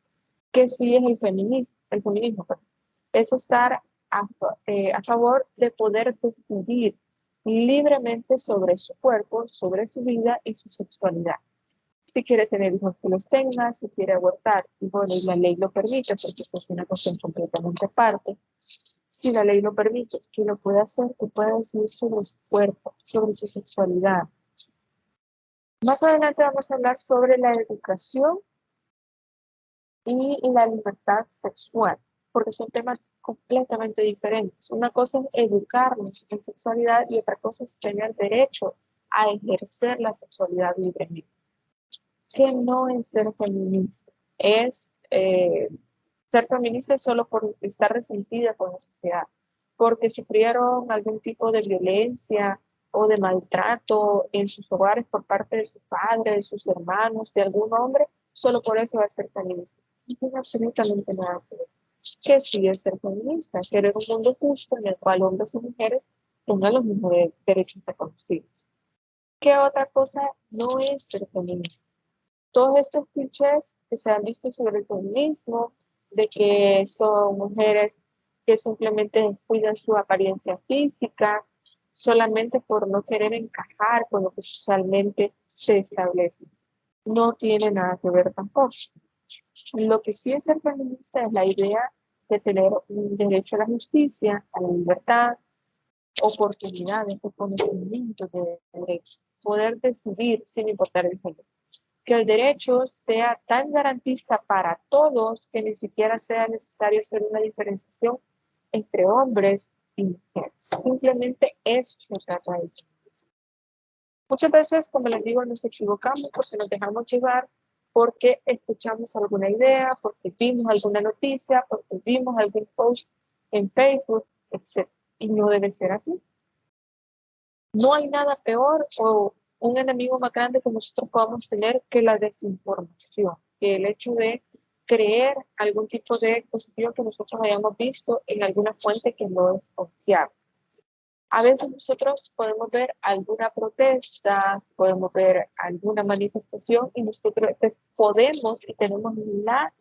¿Qué sí es el feminismo? El feminismo, perdón, es estar a favor de poder decidir libremente sobre su cuerpo, sobre su vida y su sexualidad. Si quiere tener hijos, que los tenga; si quiere abortar, y bueno, y la ley lo permite, porque eso es una cuestión completamente aparte. Si la ley lo permite, que lo pueda hacer, que pueda decidir sobre su cuerpo, sobre su sexualidad. Más adelante vamos a hablar sobre la educación y la libertad sexual, porque son temas completamente diferentes. Una cosa es educarnos en sexualidad y otra cosa es tener derecho a ejercer la sexualidad libremente. ¿Qué no es ser feminista? Es ser feminista solo por estar resentida con la sociedad, porque sufrieron algún tipo de violencia o de maltrato en sus hogares por parte de sus padres, de sus hermanos, de algún hombre, solo por eso va a ser feminista. No tiene absolutamente nada que ver. ¿Qué sí es ser feminista? Querer un mundo justo en el cual hombres y mujeres tengan los mismos derechos reconocidos. ¿Qué otra cosa no es ser feminista? Todos estos clichés que se han visto sobre el feminismo, de que son mujeres que simplemente cuidan su apariencia física, solamente por no querer encajar con lo que socialmente se establece. No tiene nada que ver tampoco. Lo que sí es ser feminista es la idea de tener un derecho a la justicia, a la libertad, oportunidades, reconocimiento de derechos, poder decidir sin importar el género. Que el derecho sea tan garantista para todos que ni siquiera sea necesario hacer una diferenciación entre hombres y mujeres. Simplemente eso se trata de feminismo. Muchas veces, como les digo, nos equivocamos porque nos dejamos llevar, porque escuchamos alguna idea, porque vimos alguna noticia, porque vimos algún post en Facebook, etc. Y no debe ser así. No hay nada peor o un enemigo más grande que nosotros podamos tener que la desinformación, que el hecho de creer algún tipo de cuestión que nosotros hayamos visto en alguna fuente que no es confiable. A veces nosotros podemos ver alguna protesta, podemos ver alguna manifestación y nosotros podemos y tenemos la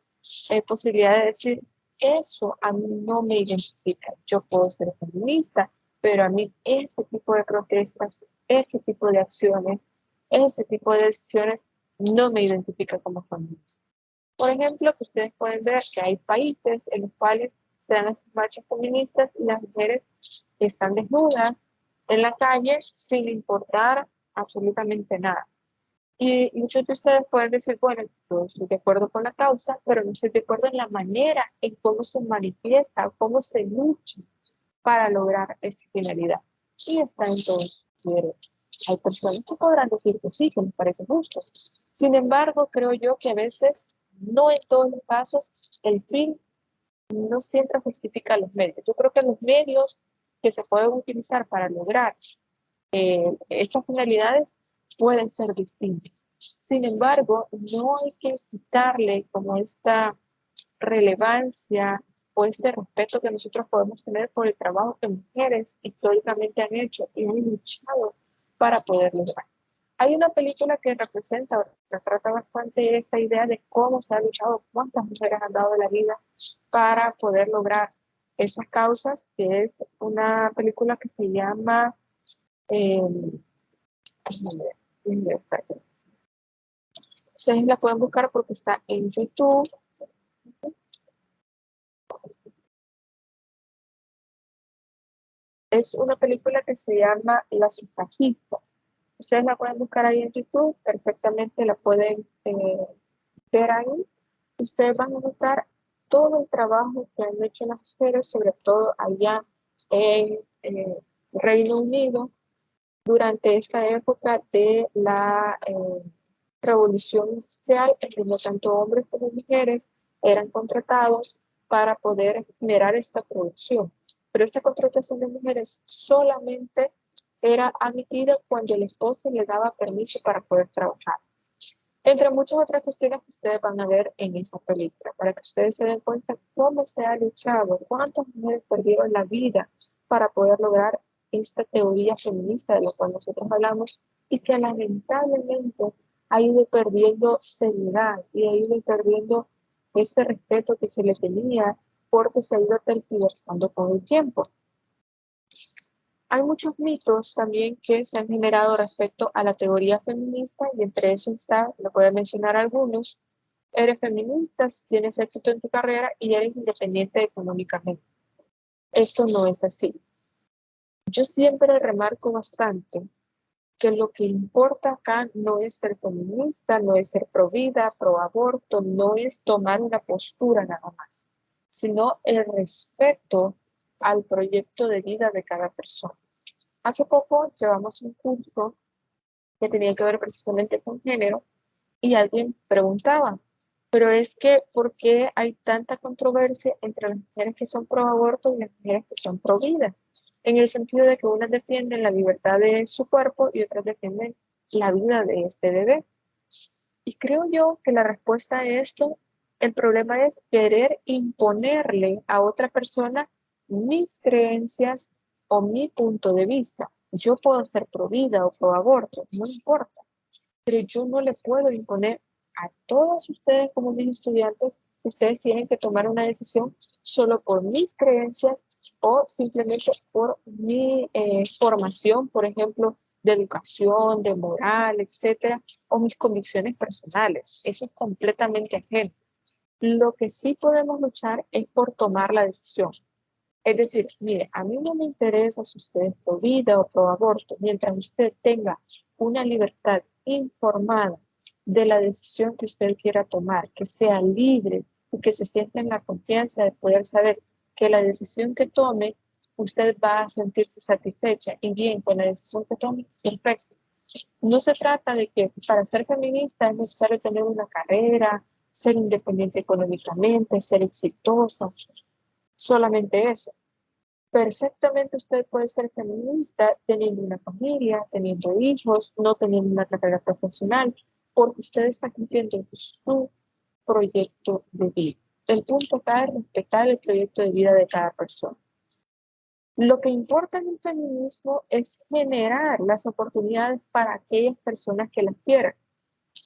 posibilidad de decir, eso a mí no me identifica. Yo puedo ser feminista, pero a mí ese tipo de protestas, ese tipo de acciones, ese tipo de decisiones no me identifica como feminista. Por ejemplo, que ustedes pueden ver que hay países en los cuales se dan las marchas feministas y las mujeres están desnudas en la calle sin importar absolutamente nada. Y muchos de ustedes pueden decir, bueno, yo estoy de acuerdo con la causa, pero no estoy de acuerdo en la manera en cómo se manifiesta, cómo se lucha para lograr esa finalidad. Y está en todo su derecho. Hay personas que podrán decir que sí, que les parece justo. Sin embargo, creo yo que a veces, no en todos los casos, el fin no siempre justifica los medios. Yo creo que los medios que se pueden utilizar para lograr estas finalidades pueden ser distintos. Sin embargo, no hay que quitarle como esta relevancia o este respeto que nosotros podemos tener por el trabajo que mujeres históricamente han hecho y han luchado para poder lograr. Hay una película que representa, que trata bastante esta idea de cómo se ha luchado, cuántas mujeres han dado la vida para poder lograr estas causas, que es una película que se llama ustedes la pueden buscar porque está en YouTube. Es una película que se llama Las sufragistas. Ustedes la pueden buscar ahí en YouTube, perfectamente la pueden ver ahí. Ustedes van a notar todo el trabajo que han hecho las mujeres, sobre todo allá en Reino Unido, durante esta época de la revolución industrial, en donde tanto hombres como mujeres eran contratados para poder generar esta producción. Pero esta contratación de mujeres solamente era admitida cuando el esposo le daba permiso para poder trabajar. Entre muchas otras cuestiones que ustedes van a ver en esa película, para que ustedes se den cuenta cómo se ha luchado, cuántas mujeres perdieron la vida para poder lograr esta teoría feminista de la cual nosotros hablamos y que lamentablemente ha ido perdiendo seriedad y ha ido perdiendo este respeto que se le tenía porque se ha ido tergiversando con el tiempo. Hay muchos mitos también que se han generado respecto a la teoría feminista y entre eso está, lo voy a mencionar algunos, eres feminista, tienes éxito en tu carrera y eres independiente económicamente. Esto no es así. Yo siempre remarco bastante que lo que importa acá no es ser feminista, no es ser pro vida, pro aborto, no es tomar una postura nada más, sino el respeto al proyecto de vida de cada persona. Hace poco llevamos un curso que tenía que ver precisamente con género y alguien preguntaba, pero es que ¿por qué hay tanta controversia entre las mujeres que son pro aborto y las mujeres que son pro vida? En el sentido de que unas defienden la libertad de su cuerpo y otras defienden la vida de este bebé. Y creo yo que la respuesta a esto, el problema es querer imponerle a otra persona mis creencias o mi punto de vista. Yo puedo ser pro vida o pro aborto, no importa, pero yo no le puedo imponer a todos ustedes como mis estudiantes que ustedes tienen que tomar una decisión solo por mis creencias o simplemente por mi formación, por ejemplo, de educación, de moral, etcétera, o mis convicciones personales. Eso es completamente ajeno. Lo que sí podemos luchar es por tomar la decisión. Es decir, mire, a mí no me interesa si usted es pro vida o pro aborto, mientras usted tenga una libertad informada de la decisión que usted quiera tomar, que sea libre y que se sienta en la confianza de poder saber que la decisión que tome, usted va a sentirse satisfecha y bien con la decisión que tome, perfecto. No se trata de que para ser feminista es necesario tener una carrera, ser independiente económicamente, ser exitosa, solamente eso. Perfectamente usted puede ser feminista teniendo una familia, teniendo hijos, no teniendo una carrera profesional, porque usted está cumpliendo su proyecto de vida. El punto acá es respetar el proyecto de vida de cada persona. Lo que importa en el feminismo es generar las oportunidades para aquellas personas que las quieran.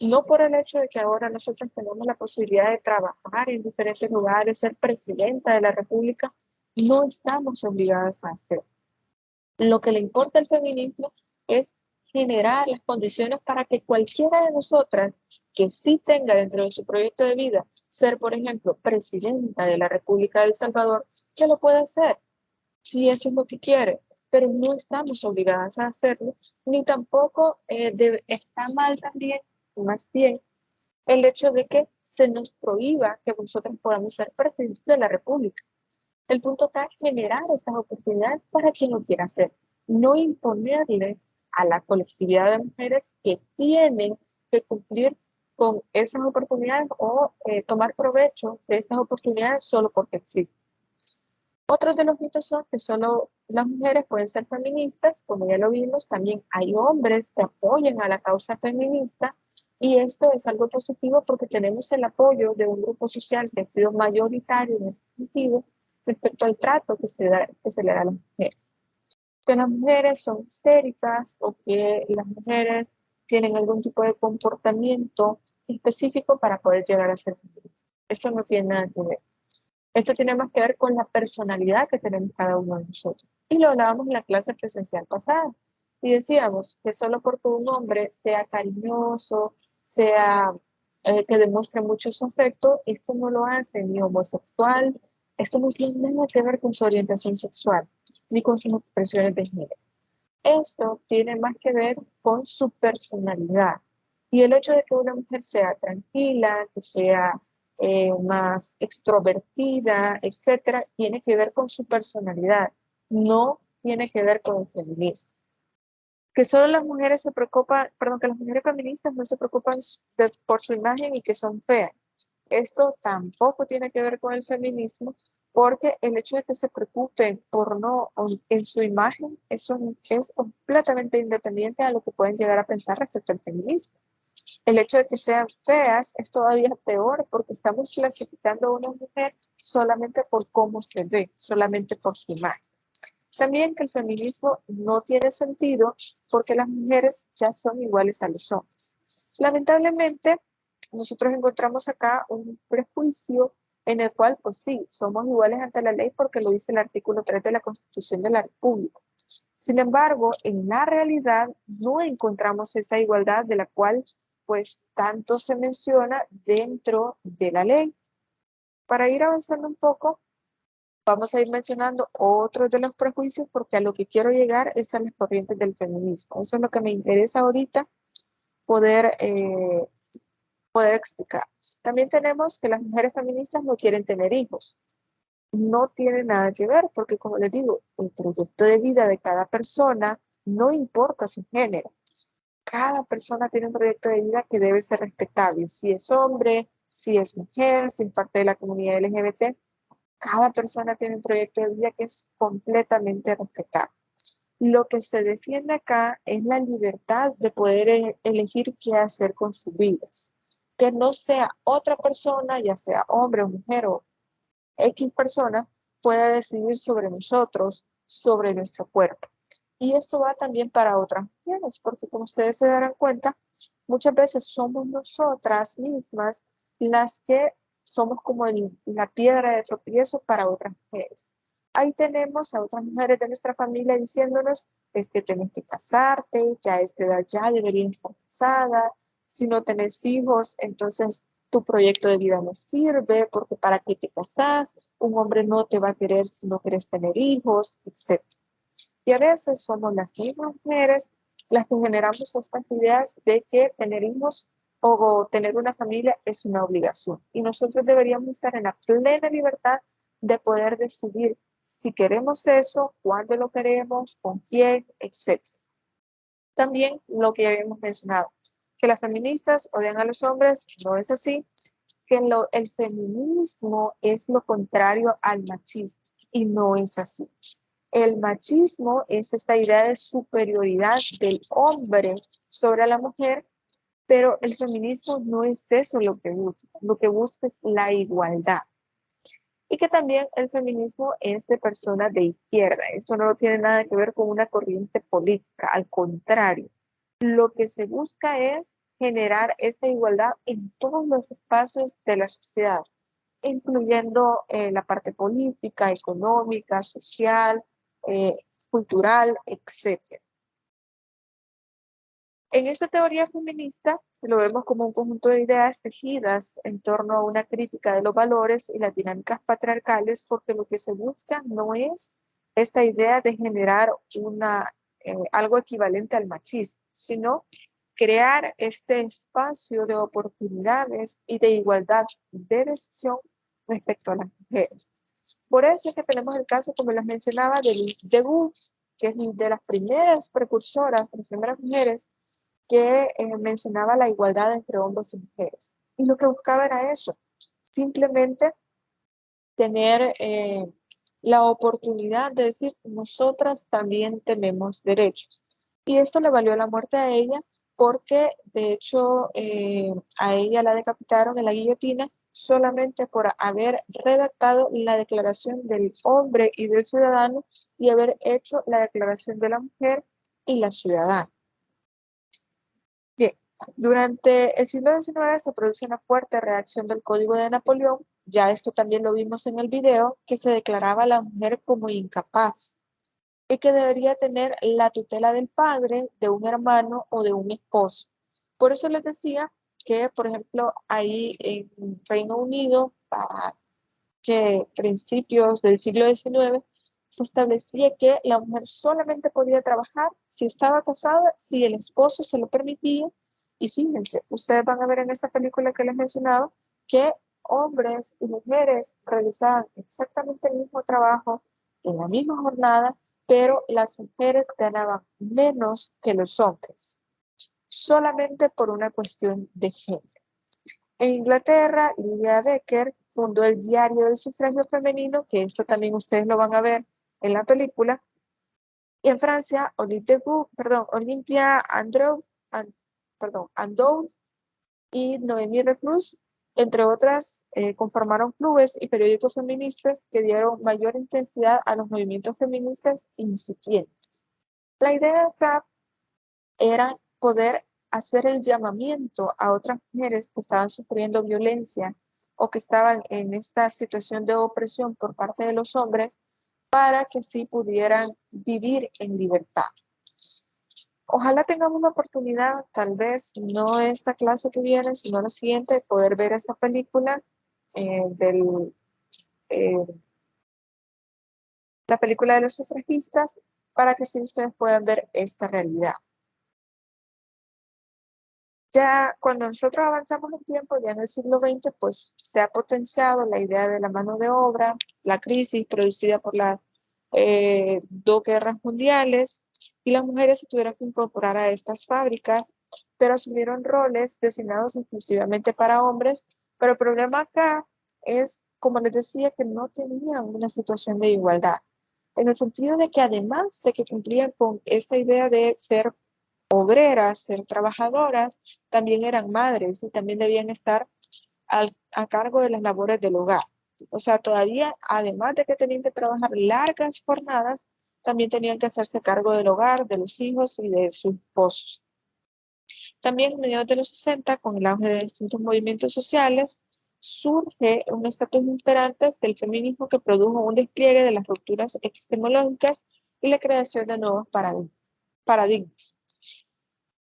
No por el hecho de que ahora nosotros tenemos la posibilidad de trabajar en diferentes lugares, ser presidenta de la República, no estamos obligadas a hacer. Lo que le importa al feminismo es generar las condiciones para que cualquiera de nosotras que sí tenga dentro de su proyecto de vida ser, por ejemplo, presidenta de la República de El Salvador, que lo pueda hacer, si eso es lo que quiere, pero no estamos obligadas a hacerlo, ni tampoco está mal también, más bien, el hecho de que se nos prohíba que nosotros podamos ser presidentes de la República. El punto acá es generar estas oportunidades para quien lo quiera hacer, no imponerle a la colectividad de mujeres que tienen que cumplir con esas oportunidades o tomar provecho de estas oportunidades solo porque existen. Otros de los mitos son que solo las mujeres pueden ser feministas, como ya lo vimos, también hay hombres que apoyan a la causa feminista, Y esto es algo positivo porque tenemos el apoyo de un grupo social que ha sido mayoritario en este sentido respecto al trato que se le da a las mujeres. Que las mujeres son histéricas o que las mujeres tienen algún tipo de comportamiento específico para poder llegar a ser mujeres. Esto no tiene nada que ver. Esto tiene más que ver con la personalidad que tenemos cada uno de nosotros. Y lo hablábamos en la clase presencial pasada. Y decíamos que solo porque un hombre sea cariñoso, sea que demuestre mucho su afecto, esto no lo hace ni homosexual, esto no tiene nada que ver con su orientación sexual, ni con sus expresiones de género. Esto tiene más que ver con su personalidad. Y el hecho de que una mujer sea tranquila, que sea más extrovertida, etcétera, tiene que ver con su personalidad, no tiene que ver con el feminismo. Que solo las mujeres se preocupan, perdón, que las mujeres feministas no se preocupan por su imagen y que son feas. Esto tampoco tiene que ver con el feminismo, porque el hecho de que se preocupen por no en su imagen eso es completamente independiente a lo que pueden llegar a pensar respecto al feminismo. El hecho de que sean feas es todavía peor porque estamos clasificando a una mujer solamente por cómo se ve, solamente por su imagen. También que el feminismo no tiene sentido porque las mujeres ya son iguales a los hombres. Lamentablemente, nosotros encontramos acá un prejuicio en el cual, pues sí, somos iguales ante la ley porque lo dice el artículo 3 de la Constitución de la República. Sin embargo, en la realidad no encontramos esa igualdad de la cual, pues, tanto se menciona dentro de la ley. Para ir avanzando un poco, vamos a ir mencionando otros de los prejuicios porque a lo que quiero llegar es a las corrientes del feminismo. Eso es lo que me interesa ahorita poder explicar. También tenemos que las mujeres feministas no quieren tener hijos. No tiene nada que ver porque, como les digo, el proyecto de vida de cada persona no importa su género. Cada persona tiene un proyecto de vida que debe ser respetable. Si es hombre, si es mujer, si es parte de la comunidad LGBT, cada persona tiene un proyecto de vida que es completamente respetable. Lo que se defiende acá es la libertad de poder elegir qué hacer con sus vidas. Que no sea otra persona, ya sea hombre o mujer o X persona, pueda decidir sobre nosotros, sobre nuestro cuerpo. Y esto va también para otras mujeres, porque como ustedes se darán cuenta, muchas veces somos nosotras mismas las que somos como la piedra de tropiezo para otras mujeres. Ahí tenemos a otras mujeres de nuestra familia diciéndonos, es que tienes que casarte, ya a esta edad ya deberías estar casada, si no tenés hijos, entonces tu proyecto de vida no sirve, porque para qué te casas, un hombre no te va a querer si no quieres tener hijos, etc. Y a veces somos las mismas mujeres las que generamos estas ideas de que tener hijos o tener una familia es una obligación. Y nosotros deberíamos estar en la plena libertad de poder decidir si queremos eso, cuándo lo queremos, con quién, etc. También lo que ya habíamos mencionado, que las feministas odian a los hombres, no es así, que el feminismo es lo contrario al machismo y no es así. El machismo es esta idea de superioridad del hombre sobre la mujer, pero el feminismo no es eso lo que busca es la igualdad. Y que también el feminismo es de personas de izquierda. Esto no tiene nada que ver con una corriente política, al contrario. Lo que se busca es generar esa igualdad en todos los espacios de la sociedad, incluyendo la parte política, económica, social, cultural, etc. En esta teoría feminista lo vemos como un conjunto de ideas tejidas en torno a una crítica de los valores y las dinámicas patriarcales, porque lo que se busca no es esta idea de generar algo equivalente al machismo, sino crear este espacio de oportunidades y de igualdad de decisión respecto a las mujeres. Por eso es que tenemos el caso, como les mencionaba, de Woods, que es de las primeras precursoras, las primeras mujeres que mencionaba la igualdad entre hombres y mujeres. Y lo que buscaba era eso, simplemente tener la oportunidad de decir, nosotras también tenemos derechos. Y esto le valió la muerte a ella, porque de hecho a ella la decapitaron en la guillotina solamente por haber redactado la declaración del hombre y del ciudadano y haber hecho la declaración de la mujer y la ciudadana. Bien, durante el siglo XIX se produce una fuerte reacción del Código de Napoleón, ya esto también lo vimos en el video, que se declaraba a la mujer como incapaz y que debería tener la tutela del padre, de un hermano o de un esposo. Por eso les decía que, por ejemplo, ahí en Reino Unido, para que principios del siglo XIX, se establecía que la mujer solamente podía trabajar si estaba casada, si el esposo se lo permitía. Y fíjense, ustedes van a ver en esa película que les mencionaba que hombres y mujeres realizaban exactamente el mismo trabajo en la misma jornada, pero las mujeres ganaban menos que los hombres, solamente por una cuestión de género. En Inglaterra, Lydia Becker fundó el Diario del Sufragio Femenino, que esto también ustedes lo van a ver en la película. Y en Francia, Olympia Andoul y Noémie Reclus, entre otras, conformaron clubes y periódicos feministas que dieron mayor intensidad a los movimientos feministas incipientes. La idea acá era poder hacer el llamamiento a otras mujeres que estaban sufriendo violencia o que estaban en esta situación de opresión por parte de los hombres para que sí pudieran vivir en libertad. Ojalá tengamos la oportunidad, tal vez no esta clase que viene, sino la siguiente, de poder ver esa película la película de los sufragistas, para que sí ustedes puedan ver esta realidad. Ya cuando nosotros avanzamos en tiempo, ya en el siglo XX, pues se ha potenciado la idea de la mano de obra, la crisis producida por las dos guerras mundiales, y las mujeres se tuvieron que incorporar a estas fábricas, pero asumieron roles designados exclusivamente para hombres. Pero el problema acá es, como les decía, que no tenían una situación de igualdad, en el sentido de que además de que cumplían con esta idea de ser obreras, ser trabajadoras, también eran madres y también debían estar a cargo de las labores del hogar. O sea, todavía, además de que tenían que trabajar largas jornadas, también tenían que hacerse cargo del hogar, de los hijos y de sus esposos. También a mediados de los 60, con el auge de distintos movimientos sociales, surge un estatus imperante del feminismo que produjo un despliegue de las rupturas epistemológicas y la creación de nuevos paradigmas.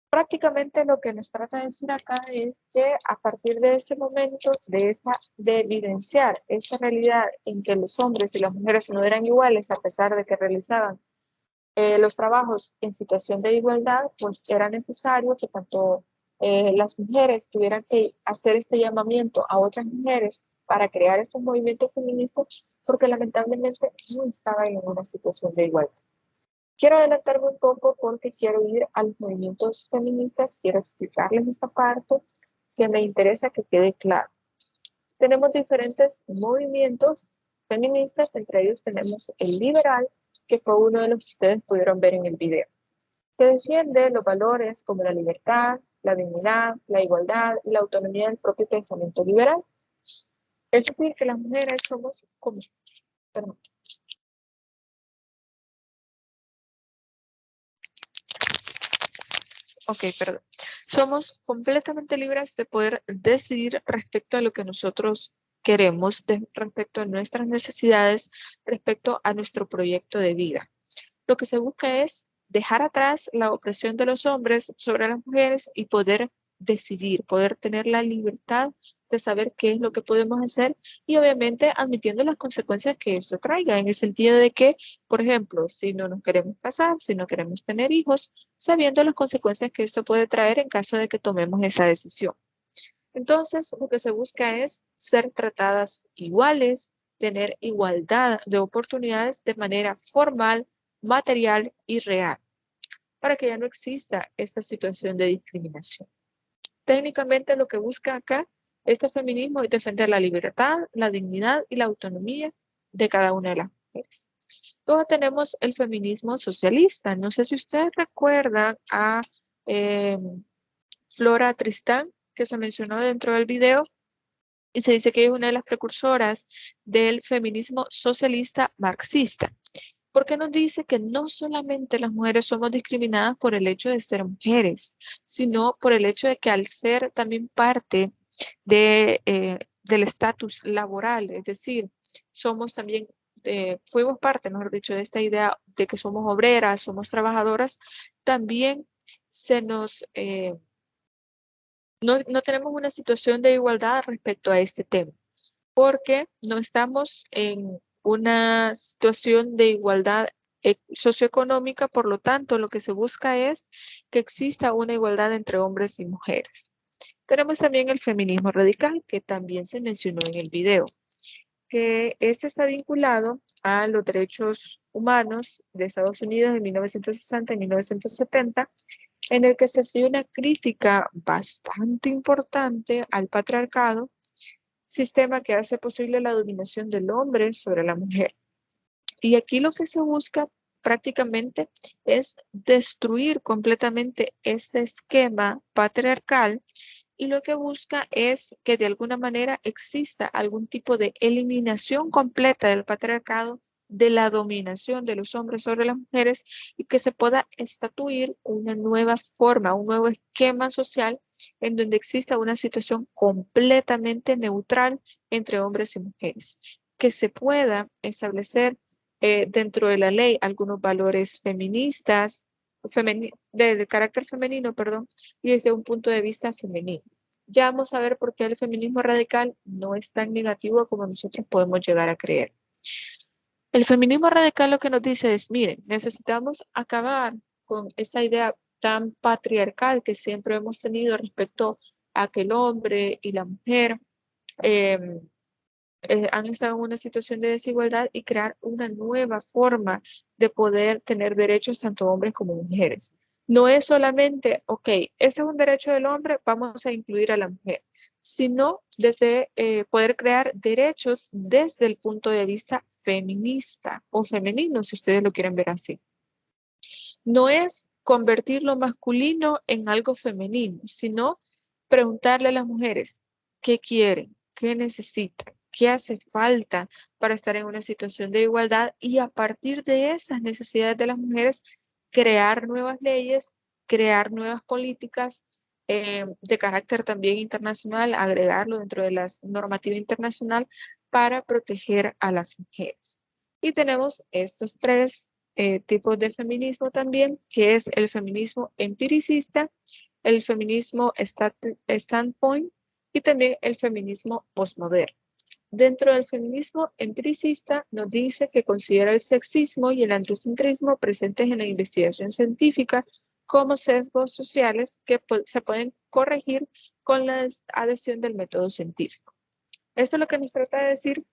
Prácticamente lo que nos trata de decir acá es que a partir de este momento, de evidenciar esta realidad en que los hombres y las mujeres no eran iguales a pesar de que realizaban los trabajos en situación de igualdad, pues era necesario que tanto las mujeres tuvieran que hacer este llamamiento a otras mujeres para crear estos movimientos feministas, porque lamentablemente no estaban en una situación de igualdad. Quiero adelantarme un poco porque quiero ir a los movimientos feministas, quiero explicarles esta parte que me interesa que quede claro. Tenemos diferentes movimientos feministas, entre ellos tenemos el liberal, que fue uno de los que ustedes pudieron ver en el video, que defiende los valores como la libertad, la dignidad, la igualdad y la autonomía del propio pensamiento liberal. Es decir, que las mujeres somos como... Perdón. Perdón. Somos completamente libres de poder decidir respecto a lo que nosotros queremos, respecto a nuestras necesidades, respecto a nuestro proyecto de vida. Lo que se busca es dejar atrás la opresión de los hombres sobre las mujeres y poder decidir, poder tener la libertad de saber qué es lo que podemos hacer y obviamente admitiendo las consecuencias que eso traiga, en el sentido de que, por ejemplo, si no nos queremos casar, si no queremos tener hijos, sabiendo las consecuencias que esto puede traer en caso de que tomemos esa decisión. Entonces, lo que se busca es ser tratadas iguales, tener igualdad de oportunidades de manera formal, material y real, para que ya no exista esta situación de discriminación. Técnicamente lo que busca acá este feminismo es defender la libertad, la dignidad y la autonomía de cada una de las mujeres. Luego tenemos el feminismo socialista. No sé si ustedes recuerdan a Flora Tristán, que se mencionó dentro del video, y se dice que es una de las precursoras del feminismo socialista marxista, porque nos dice que no solamente las mujeres somos discriminadas por el hecho de ser mujeres, sino por el hecho de que al ser también parte del estatus laboral, es decir, somos también, fuimos parte, mejor dicho, de esta idea de que somos obreras, somos trabajadoras, también se nos, no tenemos una situación de igualdad respecto a este tema, porque no estamos en una situación de igualdad socioeconómica, por lo tanto, lo que se busca es que exista una igualdad entre hombres y mujeres. Tenemos también el feminismo radical, que también se mencionó en el video, que este está vinculado a los derechos humanos de Estados Unidos en 1960 y 1970, en el que se hacía una crítica bastante importante al patriarcado, sistema que hace posible la dominación del hombre sobre la mujer. Y aquí lo que se busca prácticamente es destruir completamente este esquema patriarcal, y lo que busca es que de alguna manera exista algún tipo de eliminación completa del patriarcado, de la dominación de los hombres sobre las mujeres, y que se pueda estatuir una nueva forma, un nuevo esquema social en donde exista una situación completamente neutral entre hombres y mujeres, que se pueda establecer dentro de la ley algunos valores feministas, de carácter femenino, perdón, y desde un punto de vista femenino. Ya vamos a ver por qué el feminismo radical no es tan negativo como nosotros podemos llegar a creer. El feminismo radical lo que nos dice es, miren, necesitamos acabar con esta idea tan patriarcal que siempre hemos tenido respecto a que el hombre y la mujer han estado en una situación de desigualdad, y crear una nueva forma de poder tener derechos tanto hombres como mujeres. No es solamente, ok, este es un derecho del hombre, vamos a incluir a la mujer, sino desde poder crear derechos desde el punto de vista feminista o femenino, si ustedes lo quieren ver así. No es convertir lo masculino en algo femenino, sino preguntarle a las mujeres qué quieren, qué necesitan, qué hace falta para estar en una situación de igualdad, y a partir de esas necesidades de las mujeres crear nuevas leyes, crear nuevas políticas de carácter también internacional, agregarlo dentro de la normativa internacional para proteger a las mujeres. Y tenemos estos tres tipos de feminismo también, que es el feminismo empiricista, el feminismo standpoint y también el feminismo postmoderno. Dentro del feminismo empiricista nos dice que considera el sexismo y el androcentrismo presentes en la investigación científica como sesgos sociales que se pueden corregir con la adhesión del método científico. Esto lo que nos trata de decir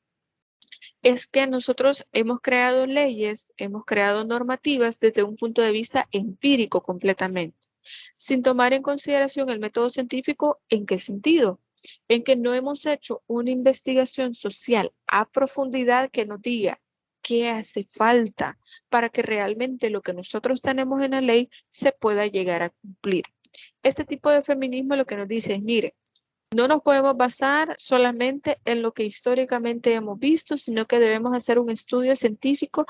es que nosotros hemos creado leyes, hemos creado normativas desde un punto de vista empírico completamente, sin tomar en consideración el método científico. ¿En qué sentido? En que no hemos hecho una investigación social a profundidad que nos diga qué hace falta para que realmente lo que nosotros tenemos en la ley se pueda llegar a cumplir. Este tipo de feminismo lo que nos dice es, mire, no nos podemos basar solamente en lo que históricamente hemos visto, sino que debemos hacer un estudio científico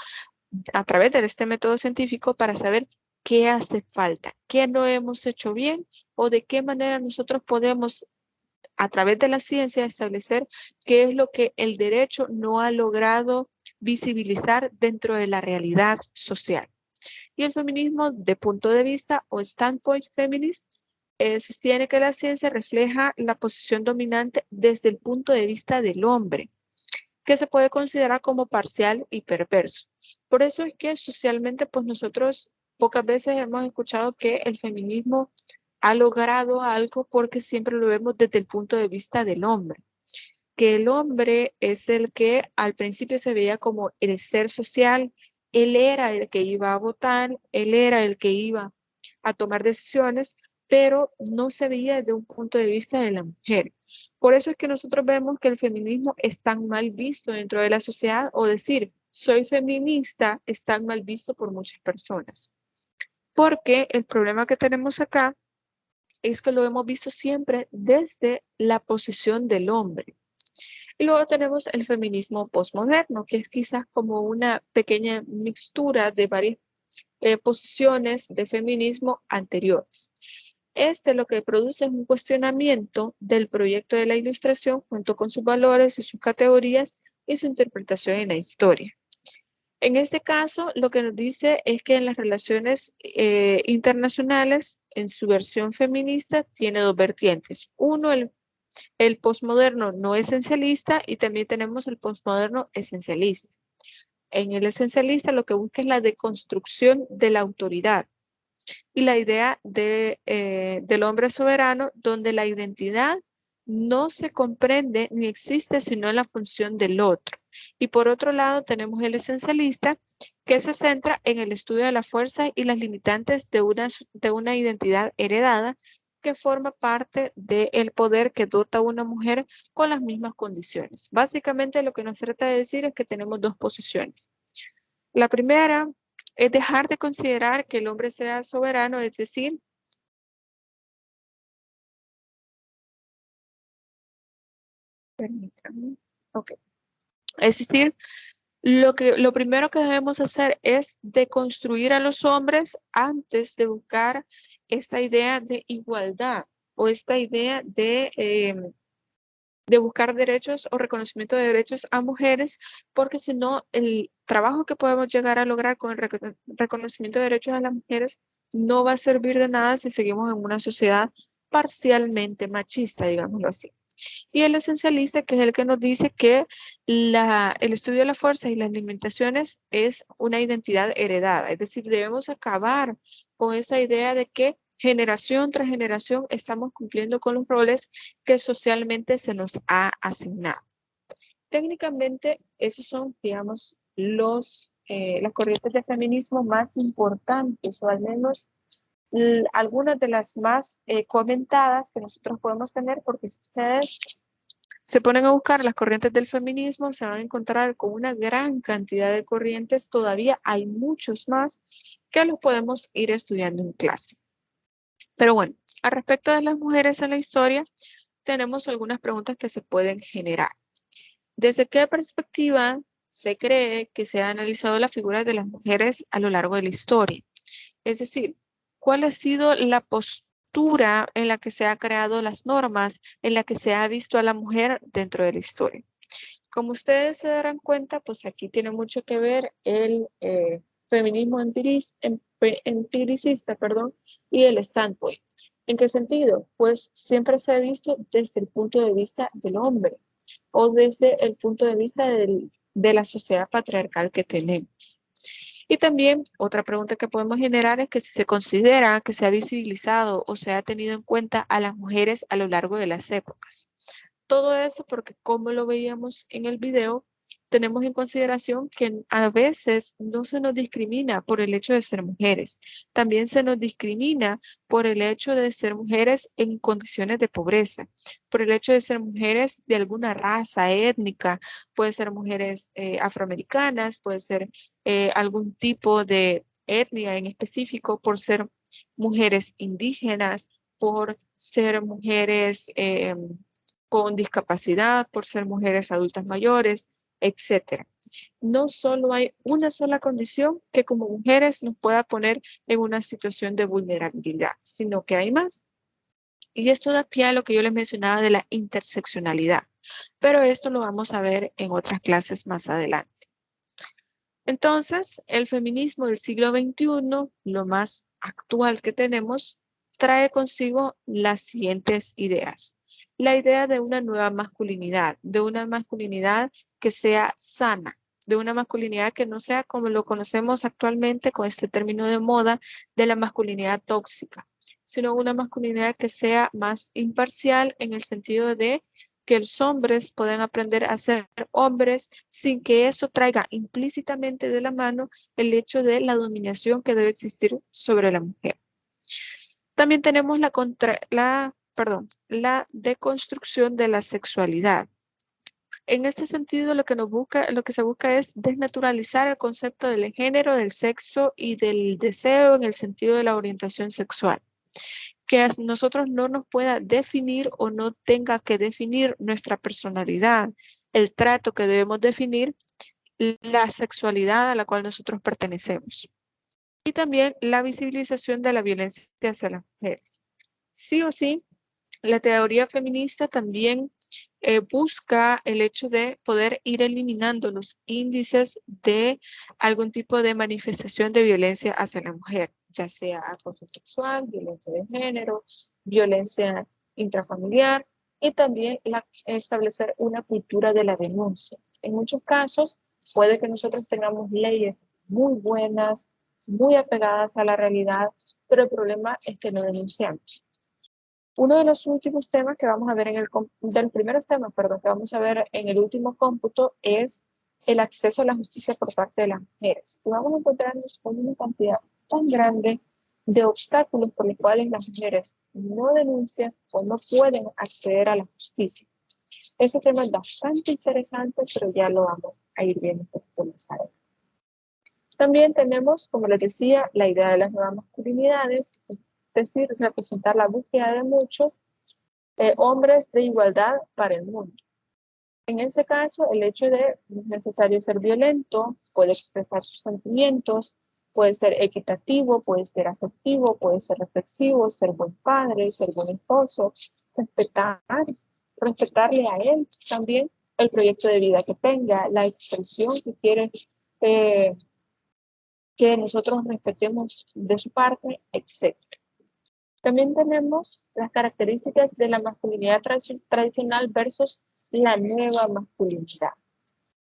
a través de este método científico para saber qué hace falta, qué no hemos hecho bien, o de qué manera nosotros podemos, a través de la ciencia, establecer qué es lo que el derecho no ha logrado visibilizar dentro de la realidad social. Y el feminismo de punto de vista o standpoint feminist sostiene que la ciencia refleja la posición dominante desde el punto de vista del hombre, que se puede considerar como parcial y perverso. Por eso es que socialmente, pues nosotros pocas veces hemos escuchado que el feminismo ha logrado algo, porque siempre lo vemos desde el punto de vista del hombre, que el hombre es el que al principio se veía como el ser social, él era el que iba a votar, él era el que iba a tomar decisiones, pero no se veía desde un punto de vista de la mujer. Por eso es que nosotros vemos que el feminismo es tan mal visto dentro de la sociedad, o decir soy feminista es tan mal visto por muchas personas. Porque el problema que tenemos acá es que lo hemos visto siempre desde la posición del hombre. Y luego tenemos el feminismo postmoderno, que es quizás como una pequeña mixtura de varias posiciones de feminismo anteriores. Este lo que produce es un cuestionamiento del proyecto de la Ilustración junto con sus valores y sus categorías y su interpretación en la historia. En este caso, lo que nos dice es que en las relaciones internacionales, en su versión feminista, tiene dos vertientes. Uno, el posmoderno no esencialista, y también tenemos el posmoderno esencialista. En el esencialista lo que busca es la deconstrucción de la autoridad y la idea del hombre soberano, donde la identidad no se comprende ni existe sino en la función del otro. Y por otro lado tenemos el esencialista, que se centra en el estudio de la fuerza y las limitantes de una identidad heredada que forma parte del poder que dota a una mujer con las mismas condiciones. Básicamente lo que nos trata de decir es que tenemos dos posiciones. La primera es dejar de considerar que el hombre sea soberano, es decir, permítanme, ok. Es decir, lo primero que debemos hacer es deconstruir a los hombres antes de buscar esta idea de igualdad o esta idea de buscar derechos o reconocimiento de derechos a mujeres, porque si no, el trabajo que podemos llegar a lograr con el reconocimiento de derechos a las mujeres no va a servir de nada si seguimos en una sociedad parcialmente machista, digámoslo así. Y el esencialista, que es el que nos dice que el estudio de la fuerza y las limitaciones es una identidad heredada, es decir, debemos acabar con esa idea de que generación tras generación estamos cumpliendo con los roles que socialmente se nos ha asignado. Técnicamente, esos son, digamos, las corrientes de feminismo más importantes, o al menos algunas de las más comentadas que nosotros podemos tener, porque si ustedes se ponen a buscar las corrientes del feminismo, se van a encontrar con una gran cantidad de corrientes. Todavía hay muchos más que los podemos ir estudiando en clase. Pero bueno, al respecto de las mujeres en la historia, tenemos algunas preguntas que se pueden generar. ¿Desde qué perspectiva se cree que se ha analizado la figura de las mujeres a lo largo de la historia? Es decir, ¿cuál ha sido la postura en la que se han creado las normas, en la que se ha visto a la mujer dentro de la historia? Como ustedes se darán cuenta, pues aquí tiene mucho que ver el feminismo empiricista, y el standpoint. ¿En qué sentido? Pues siempre se ha visto desde el punto de vista del hombre o desde el punto de vista de la sociedad patriarcal que tenemos. Y también otra pregunta que podemos generar es que si se considera que se ha visibilizado o se ha tenido en cuenta a las mujeres a lo largo de las épocas. Todo eso porque, como lo veíamos en el video, tenemos en consideración que a veces no se nos discrimina por el hecho de ser mujeres. También se nos discrimina por el hecho de ser mujeres en condiciones de pobreza, por el hecho de ser mujeres de alguna raza étnica, puede ser mujeres afroamericanas, puede ser algún tipo de etnia en específico, por ser mujeres indígenas, por ser mujeres con discapacidad, por ser mujeres adultas mayores, etc. No solo hay una sola condición que como mujeres nos pueda poner en una situación de vulnerabilidad, sino que hay más. Y esto da pie a lo que yo les mencionaba de la interseccionalidad, pero esto lo vamos a ver en otras clases más adelante. Entonces, el feminismo del siglo XXI, lo más actual que tenemos, trae consigo las siguientes ideas. La idea de una nueva masculinidad, de una masculinidad que sea sana, de una masculinidad que no sea como lo conocemos actualmente con este término de moda de la masculinidad tóxica, sino una masculinidad que sea más imparcial en el sentido de que los hombres puedan aprender a ser hombres sin que eso traiga implícitamente de la mano el hecho de la dominación que debe existir sobre la mujer. También tenemos la deconstrucción de la sexualidad. En este sentido, lo que se busca es desnaturalizar el concepto del género, del sexo y del deseo en el sentido de la orientación sexual. que a nosotros no nos pueda definir o no tenga que definir nuestra personalidad, el trato que debemos definir, la sexualidad a la cual nosotros pertenecemos. Y también la visibilización de la violencia hacia las mujeres. Sí o sí, la teoría feminista también busca el hecho de poder ir eliminando los índices de algún tipo de manifestación de violencia hacia la mujer, ya sea acoso sexual, violencia de género, violencia intrafamiliar y también establecer una cultura de la denuncia. En muchos casos puede que nosotros tengamos leyes muy buenas, muy apegadas a la realidad, pero el problema es que no denunciamos. Uno de los últimos temas que vamos a ver del primeros temas, perdón, que vamos a ver en el último cómputo es el acceso a la justicia por parte de las mujeres. Y vamos a encontrarnos con una cantidad tan grande de obstáculos por los cuales las mujeres no denuncian o no pueden acceder a la justicia. Ese tema es bastante interesante, pero ya lo vamos a ir viendo un poquito más adelante. También tenemos, como les decía, la idea de las nuevas masculinidades, es decir, representar la búsqueda de muchos hombres de igualdad para el mundo. En ese caso, el hecho de no es necesario ser violento, puede expresar sus sentimientos, puede ser equitativo, puede ser afectivo, puede ser reflexivo, ser buen padre, ser buen esposo, respetarle a él también el proyecto de vida que tenga, la expresión que quiere que nosotros respetemos de su parte, etc. También tenemos las características de la masculinidad tradicional versus la nueva masculinidad.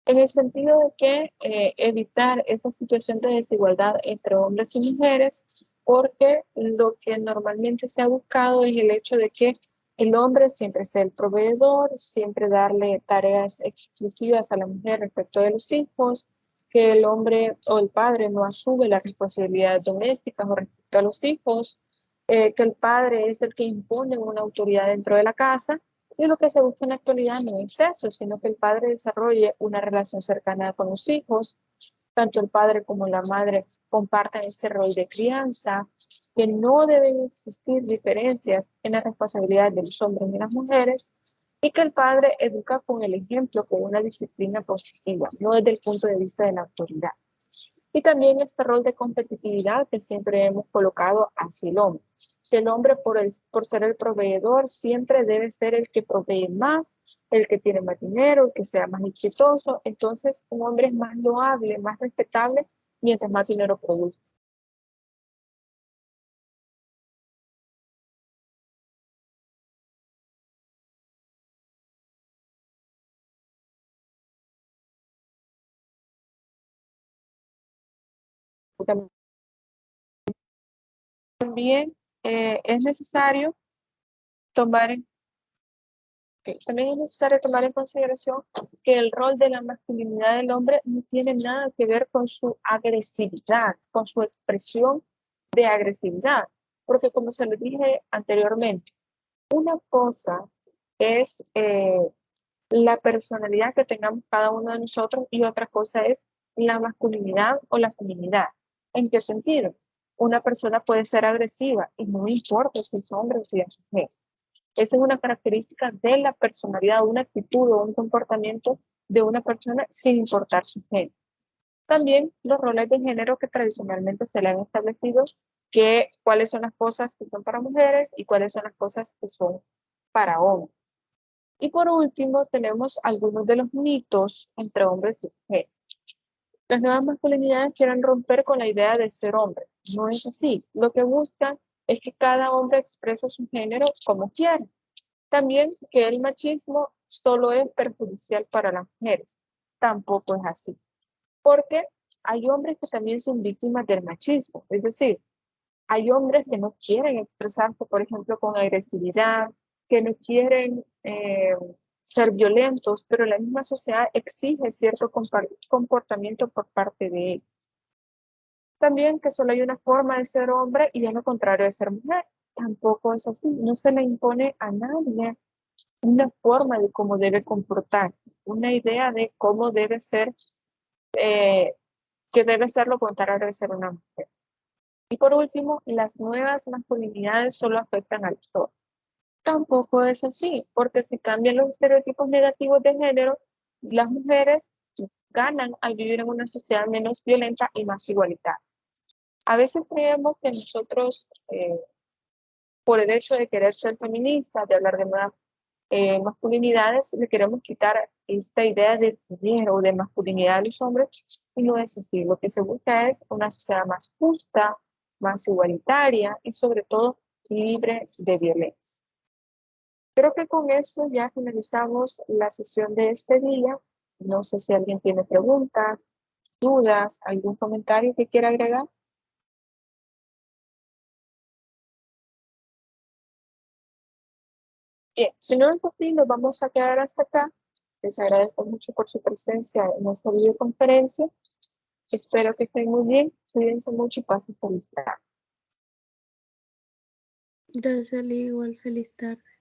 En el sentido de que evitar esa situación de desigualdad entre hombres y mujeres, porque lo que normalmente se ha buscado es el hecho de que el hombre siempre sea el proveedor, siempre darle tareas exclusivas a la mujer respecto de los hijos, que el hombre o el padre no asume las responsabilidades domésticas o respecto a los hijos, que el padre es el que impone una autoridad dentro de la casa, y lo que se busca en la actualidad no es eso, sino que el padre desarrolle una relación cercana con los hijos, tanto el padre como la madre compartan este rol de crianza, que no deben existir diferencias en las responsabilidades de los hombres y las mujeres, y que el padre educa con el ejemplo, con una disciplina positiva, no desde el punto de vista de la autoridad. Y también este rol de competitividad que siempre hemos colocado hacia el hombre. El hombre, por ser el proveedor, siempre debe ser el que provee más, el que tiene más dinero, el que sea más exitoso. Entonces, un hombre es más loable, más respetable, mientras más dinero produce. También es necesario tomar en consideración que el rol de la masculinidad del hombre no tiene nada que ver con su agresividad, con su expresión de agresividad, porque como se lo dije anteriormente, una cosa es la personalidad que tengamos cada uno de nosotros y otra cosa es la masculinidad o la feminidad. ¿En qué sentido? Una persona puede ser agresiva y no importa si es hombre o si es mujer. Esa es una característica de la personalidad, una actitud o un comportamiento de una persona sin importar su género. También los roles de género que tradicionalmente se le han establecido, que cuáles son las cosas que son para mujeres y cuáles son las cosas que son para hombres. Y por último, tenemos algunos de los mitos entre hombres y mujeres. Las nuevas masculinidades quieren romper con la idea de ser hombre. No es así. Lo que buscan es que cada hombre exprese su género como quiere. También que el machismo solo es perjudicial para las mujeres. Tampoco es así. Porque hay hombres que también son víctimas del machismo. Es decir, hay hombres que no quieren expresarse, por ejemplo, con agresividad, que no quieren ser violentos, pero la misma sociedad exige cierto comportamiento por parte de ellos. También que solo hay una forma de ser hombre y es lo contrario de ser mujer. Tampoco es así. No se le impone a nadie una forma de cómo debe comportarse, una idea de cómo debe ser, que debe ser lo contrario de ser una mujer. Y por último, las nuevas masculinidades solo afectan al los hombres. Tampoco es así, porque si cambian los estereotipos negativos de género, las mujeres ganan al vivir en una sociedad menos violenta y más igualitaria. A veces creemos que nosotros, por el hecho de querer ser feministas, de hablar de nuevas masculinidades, le queremos quitar esta idea de poder o de masculinidad a los hombres, y no es así. Lo que se busca es una sociedad más justa, más igualitaria y sobre todo libre de violencia. Creo que con eso ya finalizamos la sesión de este día. No sé si alguien tiene preguntas, dudas, algún comentario que quiera agregar. Bien, si no es así, nos vamos a quedar hasta acá. Les agradezco mucho por su presencia en esta videoconferencia. Espero que estén muy bien. Cuídense mucho y pasen feliz tarde. Gracias, Lee, igual feliz tarde.